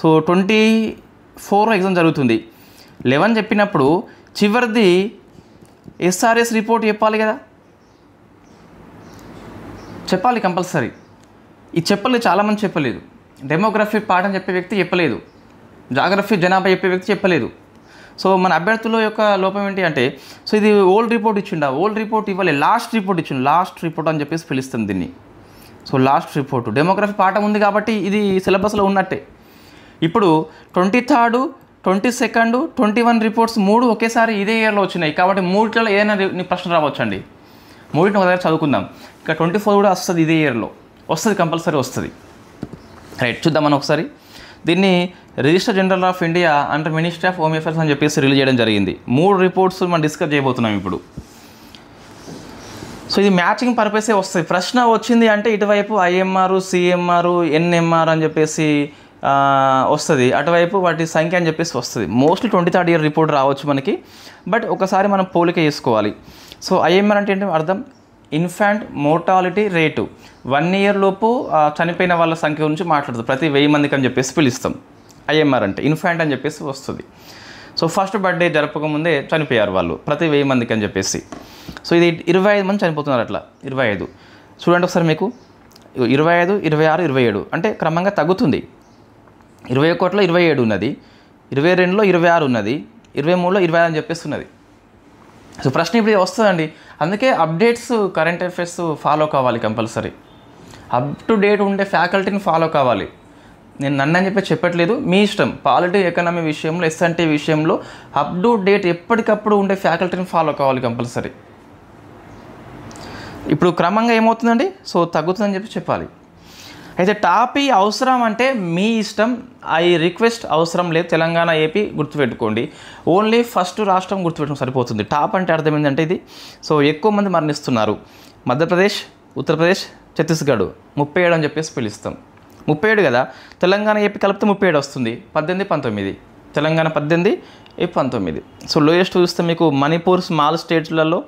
సో 24 ఎగ్జామ్ జరుగుతుంది. 11 చెప్పినప్పుడు చివరిది SRS రిపోర్ట్ చెప్పాలి కదా, చెప్పాలి కంపల్సరీ. ఇది చెప్పలేదు, చాలామంది చెప్పలేదు. డెమోగ్రఫీ పాఠం చెప్పే వ్యక్తి చెప్పలేదు, జాగ్రఫీ జనాభా చెప్పే వ్యక్తి చెప్పలేదు. సో మన అభ్యర్థుల యొక్క లోపం ఏంటి అంటే, సో ఇది ఓల్డ్ రిపోర్ట్ ఇచ్చిండా, ఓల్డ్ రిపోర్ట్ ఇవ్వాలి, లాస్ట్ రిపోర్ట్ ఇచ్చిండు, లాస్ట్ రిపోర్ట్ అని చెప్పేసి పిలుస్తాం దీన్ని. సో లాస్ట్ రిపోర్ట్ డెమోగ్రఫీ పాఠం ఉంది కాబట్టి ఇది సిలబస్లో ఉన్నట్టే. ఇప్పుడు 23rd, 22nd, 21 రిపోర్ట్స్ 3 ఒకేసారి ఇదే ఇయర్లో వచ్చినాయి కాబట్టి మూడిట్లో ఏదైనా ప్రశ్న రావచ్చండి. మూడింటిని ఒక దగ్గర చదువుకుందాం. ఇంకా 24 కూడా వస్తుంది, ఇదే ఇయర్లో వస్తుంది, కంపల్సరీ వస్తుంది. రైట్, చూద్దాం మనం ఒకసారి. దీన్ని register general of India under ministry of home affairs అని చెప్పేసి రిలీజ్ చేయడం జరిగింది. 3 రిపోర్ట్స్ మనం డిస్కస్ చేయబోతున్నాం ఇప్పుడు. సో ఇది మ్యాచింగ్ పర్పసే వస్తుంది. ప్రశ్న వచ్చింది అంటే ఇటువైపు IMR, CMR, NMR అని చెప్పేసి వస్తుంది, అటువైపు వాటి సంఖ్య అని చెప్పేసి వస్తుంది. మోస్ట్లీ 23rd ఇయర్ రిపోర్ట్ రావచ్చు మనకి, బట్ ఒకసారి మనం పోలిక చేసుకోవాలి. సో IMR అంటే ఏంటి అర్థం, ఇన్ఫాంట్ మోర్టాలిటీ రేటు, 1 year లోపు చనిపోయిన వాళ్ళ సంఖ్య గురించి మాట్లాడుతుంది. ప్రతి 1000 మందికి అని చెప్పేసి పిలుస్తాం. IMR అంటే ఇన్ఫాంట్ అని చెప్పేసి వస్తుంది. సో ఫస్ట్ బర్త్డే జరపకముందే చనిపోయారు వాళ్ళు, ప్రతి 1000 మందికి అని చెప్పేసి. సో ఇది 25 మంది చనిపోతున్నారు అట్లా, 25. చూడండి ఒకసారి మీకు 25, 26, 27 అంటే క్రమంగా తగ్గుతుంది. 21లో 27 ఉన్నది, 22లో 26 ఉన్నది, 23లో 25 అని చెప్పేసి ఉన్నది. సో ప్రశ్న ఇప్పుడు వస్తుందండి. అందుకే అప్డేట్స్, కరెంట్ అఫైర్స్ ఫాలో కావాలి కంపల్సరీ. అప్ టు డేట్ ఉండే ఫ్యాకల్టీని ఫాలో కావాలి. నేను నన్ను అని చెప్పట్లేదు, మీ ఇష్టం. పాలిటీ, ఎకనామీ విషయంలో, SNT విషయంలో అప్ టు డేట్ ఎప్పటికప్పుడు ఉండే ఫ్యాకల్టీని ఫాలో కావాలి కంపల్సరీ. ఇప్పుడు క్రమంగా ఏమవుతుందండి, సో తగ్గుతుందని చెప్పాలి. అయితే టాపీ అవసరం అంటే మీ ఇష్టం, రిక్వెస్ట్ అవసరం లేదు. తెలంగాణ, AP గుర్తుపెట్టుకోండి, ఓన్లీ ఫస్ట్ రాష్ట్రం గుర్తుపెట్టుకుని సరిపోతుంది. టాప్ అంటే అర్థం ఏంటంటే ఇది, సో ఎక్కువ మంది మరణిస్తున్నారు. మధ్యప్రదేశ్, ఉత్తరప్రదేశ్, ఛత్తీస్గఢ్ 37 అని చెప్పేసి పిలుస్తాం. 37 కదా, తెలంగాణ, AP కలిపితే 37 వస్తుంది. 18, 19, తెలంగాణ 18, AP 19. సో లోయెస్ట్ చూస్తే మీకు మణిపూర్, స్మాల్ స్టేట్స్లలో,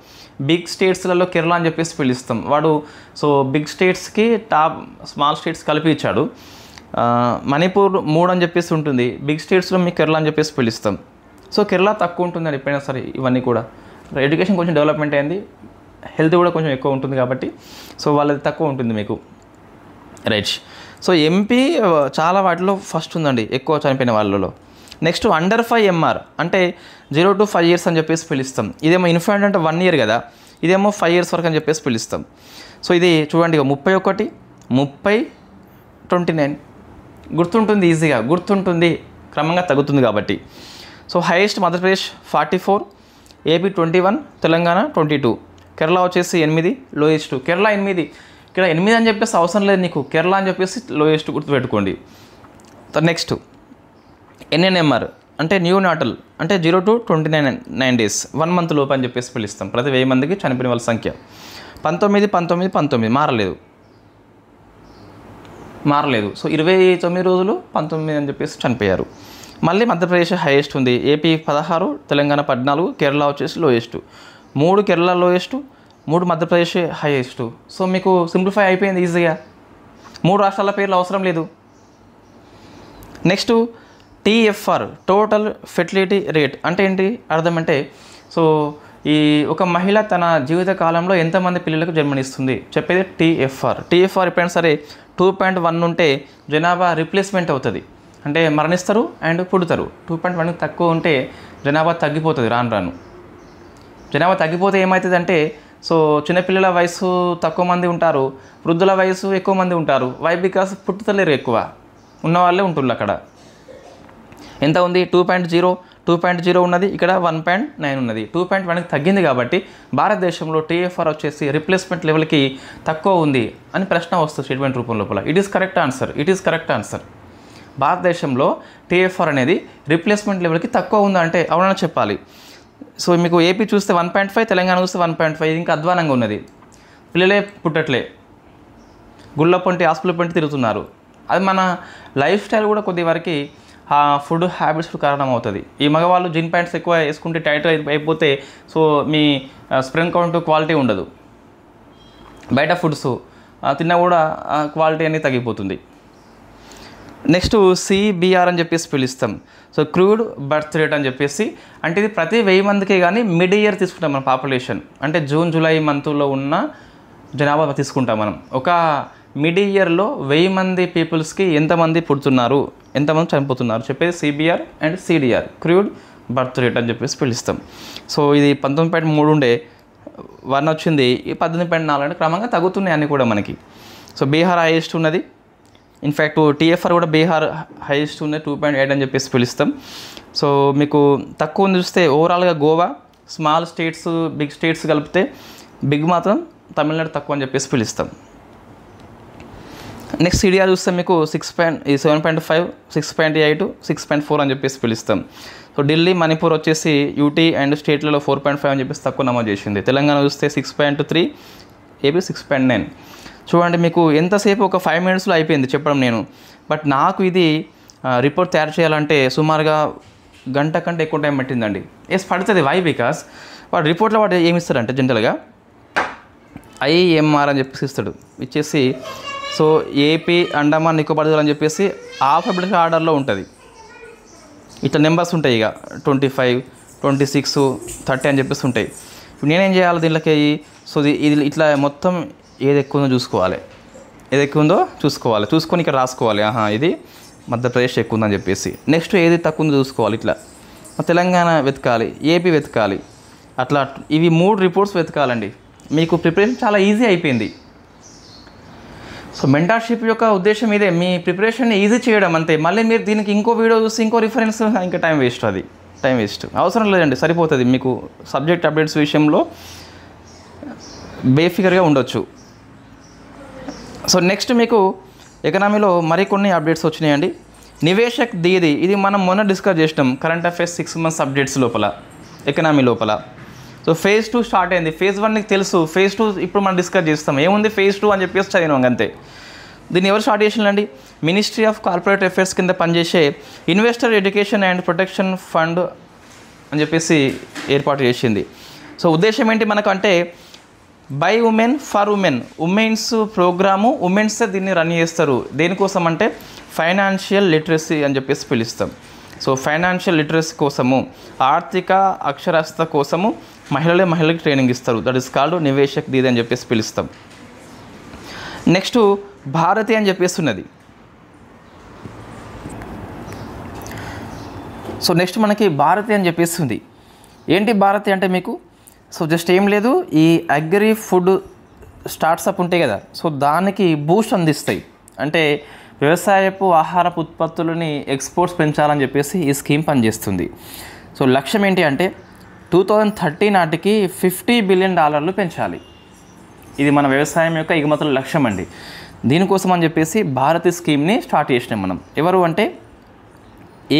బిగ్ స్టేట్స్లలో కేరళ అని చెప్పేసి పిలుస్తాం. వాడు సో బిగ్ స్టేట్స్కి టాప్, స్మాల్ స్టేట్స్ కలిపి ఇచ్చాడు. మణిపూర్ 3 అని చెప్పేసి ఉంటుంది, బిగ్ స్టేట్స్లో మీకు కేరళ అని చెప్పేసి పిలుస్తాం. సో కేరళ తక్కువ ఉంటుందని ఎప్పుడైనా సరే. ఇవన్నీ కూడా ఎడ్యుకేషన్ కొంచెం డెవలప్మెంట్ అయింది, హెల్త్ కూడా కొంచెం ఎక్కువ ఉంటుంది కాబట్టి సో వాళ్ళది తక్కువ ఉంటుంది మీకు. రైట్. సో MP చాలా వాటిలో ఫస్ట్ ఉందండి, ఎక్కువ చనిపోయిన వాళ్ళలో. నెక్స్ట్ అండర్ 5 MR అంటే 0 to 5 years అని చెప్పేసి పిలుస్తాం. ఇదేమో ఇన్ఫాంట్ అంటే 1 year కదా, ఇదేమో 5 years వరకు అని చెప్పేసి పిలుస్తాం. సో ఇది చూడండి, 31, 30, 29 గుర్తుంటుంది, ఈజీగా గుర్తుంటుంది, క్రమంగా తగ్గుతుంది కాబట్టి. So highest Madhya Pradesh 44, AP 21, Telangana 22, Kerala వచ్చేసి 8, లోయెస్ట్ కేరళ 8. ఇక్కడ 8 అని చెప్పేసి అవసరం లేదు నీకు, కేరళ అని చెప్పేసి లోయెస్ట్ గుర్తుపెట్టుకోండి. నెక్స్ట్ NNMR అంటే న్యూ నాటల్ అంటే 0 to 29 days, 1 month లోపు అని చెప్పేసి పిలుస్తాం. ప్రతి 1000 మందికి చనిపోయిన వాళ్ళ సంఖ్య 19 మారలేదు. సో 29 రోజులు 19 అని చెప్పేసి చనిపోయారు. మళ్ళీ మధ్యప్రదేశ్ హైయెస్ట్ ఉంది, AP 16, తెలంగాణ 14, కేరళ వచ్చేసి lowest. 3 Kerala lowest, 3 Madhya Pradesh highest. So మీకు సింప్లిఫై అయిపోయింది ఈజీగా, 3 రాష్ట్రాల పేర్లు అవసరం లేదు. Next TFR total fertility rate అంటే ఏంటి అర్థం అంటే, సో ఈ ఒక మహిళ తన జీవిత కాలంలో ఎంతమంది పిల్లలకు జన్మనిస్తుంది చెప్పేది TFR. ఎప్పుడైనా సరే 2.1 ఉంటే జనాభా రిప్లేస్మెంట్ అవుతుంది. అంటే మరణిస్తారు అండ్ పుడతారు. 2.1 తక్కువ ఉంటే జనాభా తగ్గిపోతుంది రాను రాను. జనాభా తగ్గిపోతే ఏమవుతుందంటే సో చిన్నపిల్లల వయసు తక్కువ మంది ఉంటారు, వృద్ధుల వయసు ఎక్కువ మంది ఉంటారు. వై బికాస్ పుట్టుతలేరు, ఎక్కువ ఉన్నవాళ్ళే ఉంటున్నారు అక్కడ. ఎంత ఉంది? 2.0 ఉన్నది, ఇక్కడ 1.9 ఉన్నది. 2.1కి తగ్గింది కాబట్టి భారతదేశంలో TFR వచ్చేసి రిప్లేస్మెంట్ లెవెల్కి తక్కువ ఉంది అని ప్రశ్న వస్తుంది స్టేట్మెంట్ రూపం లోపల. It is correct answer. భారతదేశంలో TFR అనేది రిప్లేస్మెంట్ లెవెల్కి తక్కువ ఉందా అంటే అవునని చెప్పాలి. సో మీకు ఏపీ చూస్తే 1.5, తెలంగాణ చూస్తే 1.5, ఇది ఇంకా అధ్వానంగా ఉన్నది. పిల్లలే పుట్టట్లే, గుళ్ళ పొంటి హాస్పిటల్ పొంటి తిరుగుతున్నారు. అది మన లైఫ్ స్టైల్ కూడా కొద్ది వరకు ఆ ఫుడ్ హ్యాబిట్స్ కారణం అవుతుంది. ఈ మగవాళ్ళు జీన్ ప్యాంట్స్ ఎక్కువ వేసుకుంటే టైట్ అయిపోతే సో మీ స్ప్రెన్ కౌంట్ క్వాలిటీ ఉండదు. బయట ఫుడ్స్ తిన్నా కూడా క్వాలిటీ అనేది తగ్గిపోతుంది. నెక్స్ట్ CBR అని చెప్పేసి పిలుస్తాం. సో క్రూడ్ బర్త్ రేట్ అని చెప్పేసి, అంటే ఇది ప్రతి 1000 మందికే కానీ మిడ్ ఇయర్ తీసుకుంటాం మన పాపులేషన్. అంటే జూన్ జూలై మంత్లో ఉన్న జనాభా తీసుకుంటాం మనం. ఒక మిడ్ ఇయర్లో 1000 మంది పీపుల్స్కి ఎంతమంది పుడుతున్నారు, ఎంతమంది చనిపోతున్నారు చెప్పేది CBR and CDR, crude birth rate అని చెప్పేసి పిలుస్తాం. సో ఇది 19.3 ఉండే 1 వచ్చింది, 18.4 అంటే క్రమంగా తగ్గుతున్నాయి అన్నీ కూడా మనకి. సో బీహార్ హైయెస్ట్ ఉన్నది. ఇన్ఫ్యాక్ట్ TFR కూడా బీహార్ హైయెస్ట్ ఉన్నది, 2.8 అని చెప్పేసి పిలుస్తాం. సో మీకు తక్కువ చూస్తే ఓవరాల్గా Goa, small states big states కలిపితే బిగ్ మాత్రం తమిళనాడు తక్కువ అని చెప్పేసి పిలుస్తాం. నెక్స్ట్ CDR చూస్తే మీకు 7.5, 6.8, 6.4 అని చెప్పేసి పిలుస్తాం. సో ఢిల్లీ, మణిపూర్ వచ్చేసి UT అండ్ స్టేట్లలో 4.5 అని చెప్పేసి తక్కువ నమోదు చేసింది. తెలంగాణ చూస్తే 6.3, ఏపీ 6.9. చూడండి మీకు ఎంతసేపు ఒక 5 మినిట్స్లో అయిపోయింది చెప్పడం నేను. బట్ నాకు ఇది రిపోర్ట్ తయారు చేయాలంటే సుమారుగా గంట కంటే ఎక్కువ టైం పట్టిందండి. పడుతుంది. వై బికాస్ వాడు రిపోర్ట్లో వాడు ఏమి ఇస్తాడంటే జనరల్గా IMR అని చెప్పేసి ఇస్తాడు. ఇచ్చేసి సో ఏపీ, అండమాన్ నికోబార్ అని చెప్పేసి ఆల్ఫాబెటికల్ ఆర్డర్లో ఉంటుంది. ఇట్లా నెంబర్స్ ఉంటాయి, ఇక 25, 26, 30 అని చెప్పేసి ఉంటాయి. ఇప్పుడు నేనేం చేయాలి దీంట్లోకి? సో ఇది ఇట్లా మొత్తం ఏది ఎక్కువ ఉందో చూసుకోవాలి, చూసుకొని ఇక్కడ రాసుకోవాలి. ఇది మధ్యప్రదేశ్ ఎక్కువ ఉందని చెప్పేసి. నెక్స్ట్ ఏది తక్కువ ఉందో చూసుకోవాలి, ఇట్లా తెలంగాణ వెతకాలి, ఏపీ వెతకాలి. అట్లా ఇవి 3 రిపోర్ట్స్ వెతకాలండి. మీకు ప్రిపరేషన్ చాలా ఈజీ అయిపోయింది. సో మెంటర్షిప్ యొక్క ఉద్దేశం ఇదే, మీ ప్రిపరేషన్ ఈజీ చేయడం అంతే. మళ్ళీ మీరు దీనికి ఇంకో వీడియో చూసి ఇంకో రిఫరెన్స్, ఇంకా టైం వేస్ట్ అవసరం లేదండి, సరిపోతుంది. మీకు సబ్జెక్ట్ అప్డేట్స్ విషయంలో బేఫికర్గా ఉండొచ్చు. సో నెక్స్ట్ మీకు ఎకనామీలో మరికొన్ని అప్డేట్స్ వచ్చినాయండి. నివేశక్ దీది, ఇది మనం మొన్న డిస్కస్ చేసినాం కరెంట్ అఫైర్స్ 6 months అప్డేట్స్ లోపల, ఎకనామీ లోపల. సో phase 2 స్టార్ట్ అయింది. phase 1 నీకు తెలుసు, phase 2 ఇప్పుడు మనం డిస్కస్ చేస్తాం. ఏముంది phase 2 అని చెప్పేసి చదివినాం అంతే. దీన్ని ఎవరు స్టార్ట్ చేసినారండి? మినిస్ట్రీ ఆఫ్ కార్పొరేట్ అఫైర్స్ కింద పనిచేసే investor education and protection fund అని చెప్పేసి ఏర్పాటు చేసింది. సో ఉద్దేశం ఏంటి మనకు అంటే by women for women, women's program, ఉమెన్సే దీన్ని రన్ చేస్తారు. దేనికోసం అంటే ఫైనాన్షియల్ లిటరసీ అని చెప్పేసి పిలుస్తాం. సో ఫైనాన్షియల్ లిటరసీ కోసము, ఆర్థిక అక్షరాస్యత కోసము మహిళలకి ట్రైనింగ్ ఇస్తారు. దట్ ఈస్ కాల్డ్ నివేశక్ దీది అని చెప్పేసి పిలుస్తాం. నెక్స్ట్ భారతి అని చెప్పేసి ఉన్నది. సో నెక్స్ట్ మనకి భారతి అని చెప్పేసి ఉంది. ఏంటి భారతి అంటే మీకు సో జస్ట్ ఏం లేదు, ఈ అగ్రి ఫుడ్ స్టార్ట్సప్ ఉంటాయి కదా, సో దానికి బూస్ట్ అందిస్తాయి. అంటే వ్యవసాయపు ఆహారపు ఉత్పత్తులని ఎక్స్పోర్ట్స్ పెంచాలని చెప్పేసి ఈ స్కీమ్ పనిచేస్తుంది. సో లక్ష్యం ఏంటి అంటే 2030 నాటికి $50 బిలియన్ పెంచాలి. ఇది మన వ్యవసాయం యొక్క ఎగుమతుల లక్ష్యం అండి. దీనికోసం అని చెప్పేసి భారతి స్కీమ్ని స్టార్ట్ చేసినాం మనం. ఎవరు అంటే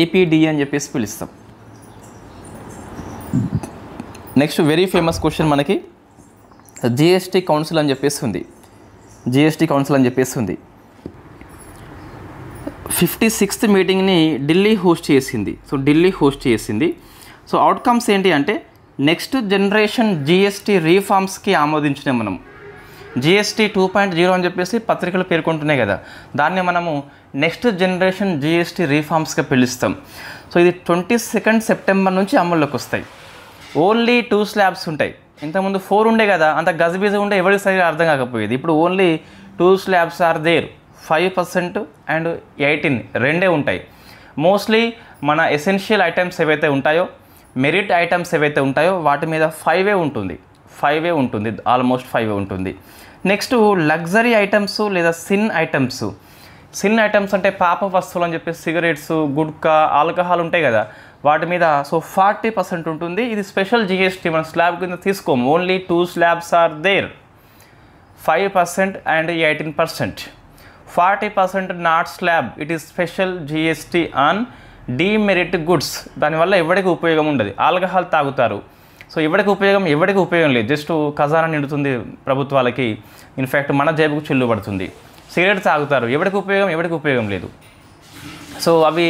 APD అని చెప్పేసి పిలుస్తాం. నెక్స్ట్ వెరీ ఫేమస్ క్వశ్చన్ మనకి GST కౌన్సిల్ అని చెప్పేసి ఉంది. 56th మీటింగ్ని ఢిల్లీ హోస్ట్ చేసింది. సో అవుట్కమ్స్ ఏంటి అంటే నెక్స్ట్ జనరేషన్ GST రీఫార్మ్స్కి ఆమోదించినాం మనం. GST 2.0 అని చెప్పేసి పత్రికలు పేర్కొంటున్నాయి కదా, దాన్ని మనము నెక్స్ట్ జనరేషన్ GST రీఫార్మ్స్గా పిలుస్తాం. సో ఇది 22 సెప్టెంబర్ నుంచి అమల్లోకి వస్తాయి. ఓన్లీ 2 స్లాబ్స్ ఉంటాయి. ఇంతకుముందు 4 ఉండే కదా, అంత గజిబిజి ఉండే ఎవరికి సరిగా అర్థం కాకపోయేది. ఇప్పుడు only 2 slabs are there, 5% and 18 రెండే ఉంటాయి. మోస్ట్లీ మన ఎసెన్షియల్ ఐటమ్స్ ఏవైతే ఉంటాయో, మెరిట్ ఐటమ్స్ ఏవైతే ఉంటాయో వాటి మీద 5 ఉంటుంది, ఆల్మోస్ట్ 5 ఉంటుంది. నెక్స్ట్ లగ్జరీ ఐటమ్స్ లేదా సిన్ ఐటమ్స్ అంటే పాప వస్తువులు అని చెప్పి సిగరెట్స్, గుడ్కా, ఆల్కహాల్ ఉంటాయి కదా, వాటి మీద 40% ఉంటుంది. ఇది స్పెషల్ జిఎస్టీ, మన స్లాబ్ కింద తీసుకోము. Only 2 slabs are there, 5% and 18%. 40% not slab, it is special GST on demerit goods. దానివల్ల ఎవరికి ఉపయోగం ఉండదు. ఆల్కహాల్ తాగుతారు, సో ఎవరికి ఉపయోగం లేదు, జస్ట్ ఖజానా నిండుతుంది ప్రభుత్వాలకి, ఇన్ఫ్యాక్ట్ మన జేబుకు చిల్లు పడుతుంది. సిగరెట్ తాగుతారు, ఎవరికి ఉపయోగం లేదు. సో అవి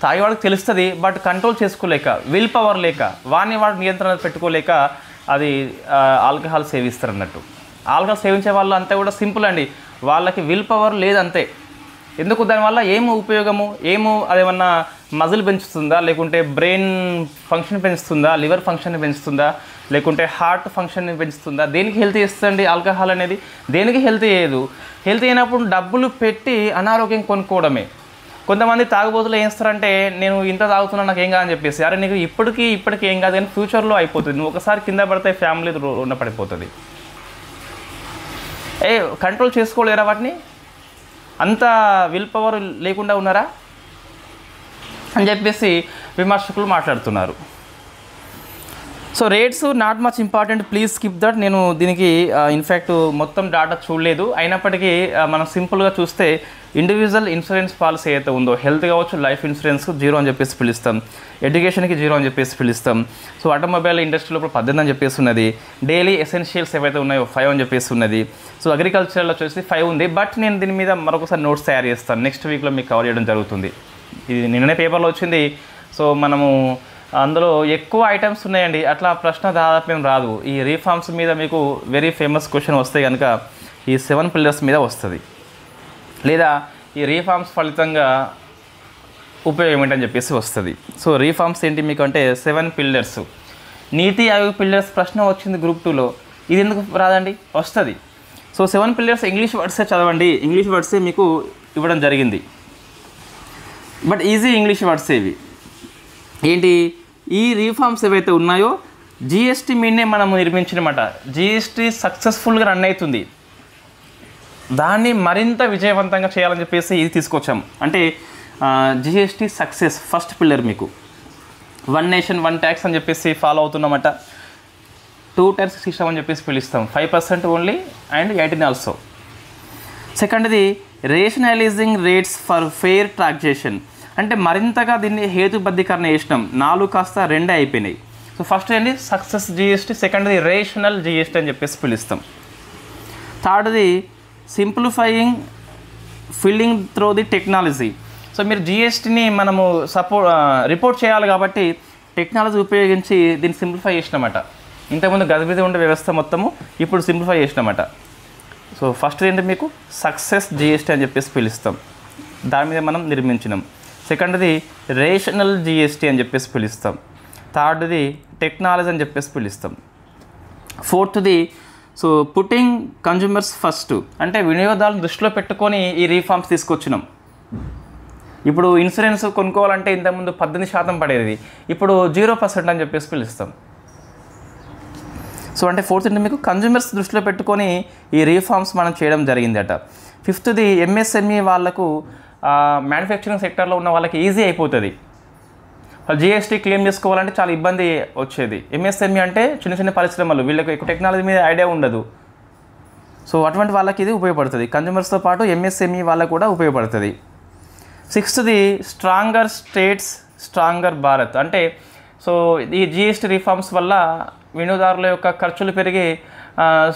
తాగేవాడికి తెలుస్తుంది, బట్ కంట్రోల్ చేసుకోలేక, విల్ పవర్ లేక, వాడిని నియంత్రణ పెట్టుకోలేక అది ఆల్కహాల్ సేవిస్తారు అన్నట్టు. ఆల్కహాల్ సేవించే వాళ్ళు అంతా కూడా సింపుల్ అండి, వాళ్ళకి విల్ పవర్ లేదంతే. ఎందుకు, దానివల్ల ఉపయోగము అదేమన్నా మజిల్ పెంచుతుందా, లేకుంటే బ్రెయిన్ ఫంక్షన్ పెంచుతుందా, లివర్ ఫంక్షన్ పెంచుతుందా, లేకుంటే హార్ట్ ఫంక్షన్ పెంచుతుందా? దేనికి హెల్త్ ఇస్తుంది ఆల్కహాల్ అనేది? దేనికి హెల్త్ చేయదు. హెల్త్ అయినప్పుడు డబ్బులు పెట్టి అనారోగ్యం కొనుక్కోవడమే. కొంతమంది తాగుబోతులు ఏం చేస్తారంటే, నేను ఇంత తాగుతున్నా నాకు ఏం కాదని చెప్పేసి, అరే నీకు ఇప్పటికీ ఏం కాదు కానీ ఫ్యూచర్లో అయిపోతుంది, నువ్వు ఒకసారి కింద పడితే ఫ్యామిలీ ఉన్న పడిపోతుంది. కంట్రోల్ చేసుకోలేరా వాటిని? అంత విల్ పవర్ లేకుండా ఉన్నారా అని చెప్పేసి విమర్శకులు మాట్లాడుతున్నారు. So rates not much important, please skip that. నేను దీనికి ఇన్ఫ్యాక్ట్ మొత్తం డాటా చూడలేదు. అయినప్పటికీ మనం సింపుల్గా చూస్తే ఇండివిజువల్ ఇన్సూరెన్స్ పాలసీ అయితే ఉందో, హెల్త్ కావచ్చు, లైఫ్ ఇన్సూరెన్స్కు 0 అని చెప్పేసి పిలుస్తాం, ఎడ్యుకేషన్కి 0 అని చెప్పేసి పిలుస్తాం. సో ఆటోమొబైల్ ఇండస్ట్రీలో 18 అని చెప్పేసి ఉన్నది. డైలీ ఎసెన్షియల్స్ ఏవైతే ఉన్నాయో 5 అని చెప్పేసి ఉన్నది. సో అగ్రికల్చర్లో వచ్చేసి 5 ఉంది. బట్ నేను దీని మీద మరొకసారి నోట్స్ తయారు చేస్తాను, నెక్స్ట్ వీక్లో మీకు కవర్ చేయడం జరుగుతుంది. ఇది నిన్ననే పేపర్లో వచ్చింది. సో మనము అందులో ఎక్కువ ఐటమ్స్ ఉన్నాయండి, అట్లా ప్రశ్న దాదాపు ఏం రాదు. ఈ రీఫార్మ్స్ మీద మీకు వెరీ ఫేమస్ క్వశ్చన్ వస్తే కనుక ఈ 7 పిల్లర్స్ మీద వస్తుంది, లేదా ఈ రీఫార్మ్స్ ఫలితంగా ఉపయోగం ఏంటని చెప్పేసి వస్తుంది. సో రీఫార్మ్స్ ఏంటి మీకు అంటే 7 పిల్లర్స్. నీతి ఆయోగ్ పిల్లర్స్ ప్రశ్న వచ్చింది గ్రూప్ 2లో, ఇది ఎందుకు రాదండి? వస్తుంది. సో 7 పిల్లర్స్ ఇంగ్లీష్ వర్డ్సే చదవండి, ఇంగ్లీష్ వర్డ్సే మీకు ఇవ్వడం జరిగింది, బట్ ఈజీ ఇంగ్లీష్ వర్డ్స్ ఇవి. ఏంటి ఈ రీఫార్మ్స్ ఏవైతే ఉన్నాయో జిఎస్టీ మీదనే మనం నిర్మించినమాట. జిఎస్టీ సక్సెస్ఫుల్గా రన్ అవుతుంది, దాన్ని మరింత విజయవంతంగా చేయాలని చెప్పేసి ఇది తీసుకొచ్చాం. అంటే జిఎస్టీ సక్సెస్ ఫస్ట్ పిల్లర్ మీకు 1 నేషన్ 1 ట్యాక్స్ అని చెప్పేసి ఫాలో అవుతున్నమాట. 2 టైర్స్ సిస్టమ్ అని చెప్పేసి పిలుస్తాం, 5% ఓన్లీ అండ్ 18 ఆల్సో. సెకండ్ది rationalising rates for fair taxation, అంటే మరింతగా దీన్ని హేతుబద్ధీకరణ చేసినాం, 4 కాస్త 2 అయిపోయినాయి. సో ఫస్ట్ ఏంటి సక్సెస్ జిఎస్టీ, సెకండ్ది రేషనల్ జిఎస్టీ అని చెప్పేసి పిలుస్తాం. థర్డ్ది simplifying filling through the technology. So మీరు జిఎస్టీని మనము రిపోర్ట్ చేయాలి కాబట్టి టెక్నాలజీ ఉపయోగించి దీన్ని సింప్లిఫై చేసినామట. ఇంతకుముందు గజిబిజి ఉండే వ్యవస్థ మొత్తము ఇప్పుడు సింప్లిఫై చేసినామట. సో ఫస్ట్ ఏంటి మీకు సక్సెస్ జిఎస్టీ అని చెప్పేసి పిలుస్తాం, దాని మీద మనం నిర్మించినాం. సెకండ్ది రేషనల్ జిఎస్టీ అని చెప్పేసి పిలుస్తాం. థర్డ్ది టెక్నాలజీ అని చెప్పేసి పిలుస్తాం. ఫోర్త్ది సో పుట్టింగ్ కన్జ్యూమర్స్ ఫస్ట్, అంటే వినియోగదారులను దృష్టిలో పెట్టుకొని ఈ రీఫార్మ్స్ తీసుకొచ్చినాం. ఇప్పుడు ఇన్సూరెన్స్ కొనుక్కోవాలంటే ఇంతకుముందు 18% పడేది, ఇప్పుడు 0% అని చెప్పేసి పిలుస్తాం. సో అంటే ఫోర్త్ అంటే మీకు కన్జ్యూమర్స్ దృష్టిలో పెట్టుకొని ఈ రీఫార్మ్స్ మనం చేయడం జరిగిందట. ఫిఫ్త్ది ఎంఎస్ఎంఈ వాళ్ళకు మ్యానుఫ్యాక్చరింగ్ సెక్టర్లో ఉన్న వాళ్ళకి ఈజీ అయిపోతుంది. జిఎస్టీ క్లెయిమ్ చేసుకోవాలంటే చాలా ఇబ్బంది వచ్చేది. ఎంఎస్ఎంఈ అంటే చిన్న చిన్న పరిశ్రమలు, వీళ్ళకి ఎక్కువ టెక్నాలజీ మీద ఐడియా ఉండదు. సో అటువంటి వాళ్ళకి ఇది ఉపయోగపడుతుంది. కన్జ్యూమర్స్తో పాటు ఎంఎస్ఎంఈ వాళ్ళకు కూడా ఉపయోగపడుతుంది. సిక్స్త్ది స్ట్రాంగర్ స్టేట్స్ స్ట్రాంగర్ భారత్, అంటే సో ఈ జిఎస్టీ రిఫార్మ్స్ వల్ల వినియోగదారుల యొక్క ఖర్చులు పెరిగి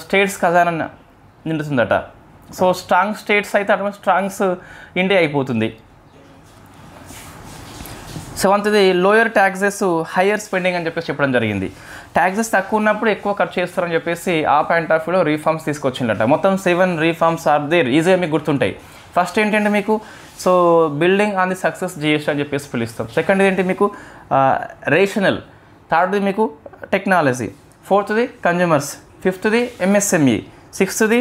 స్టేట్స్ ఖజానా నిండుతుందట. సో స్ట్రాంగ్ స్టేట్స్ అయితే అటువంటి స్ట్రాంగ్స్ ఇండియా అయిపోతుంది. సెవెంత్ది లోయర్ ట్యాక్సెస్ హయ్యర్ స్పెండింగ్ అని చెప్పేసి చెప్పడం జరిగింది. ట్యాక్సెస్ తక్కువ ఉన్నప్పుడు ఎక్కువ ఖర్చు చేస్తారని చెప్పేసి ఆ పాయింట్ ఆఫ్ వ్యూలో రీఫార్మ్స్ తీసుకొచ్చిందట. మొత్తం 7 రీఫార్మ్స్ ఆర్ దేర్, ఈజీగా మీకు గుర్తుంటాయి. ఫస్ట్ ఏంటంటే మీకు so building on the success GST అని చెప్పేసి పిలుస్తాం. సెకండ్ ఏంటి మీకు రేషనల్, థర్డ్ది మీకు టెక్నాలజీ, ఫోర్త్ది కన్జ్యూమర్స్, ఫిఫ్త్ది ఎంఎస్ఎంఈ, సిక్స్త్ది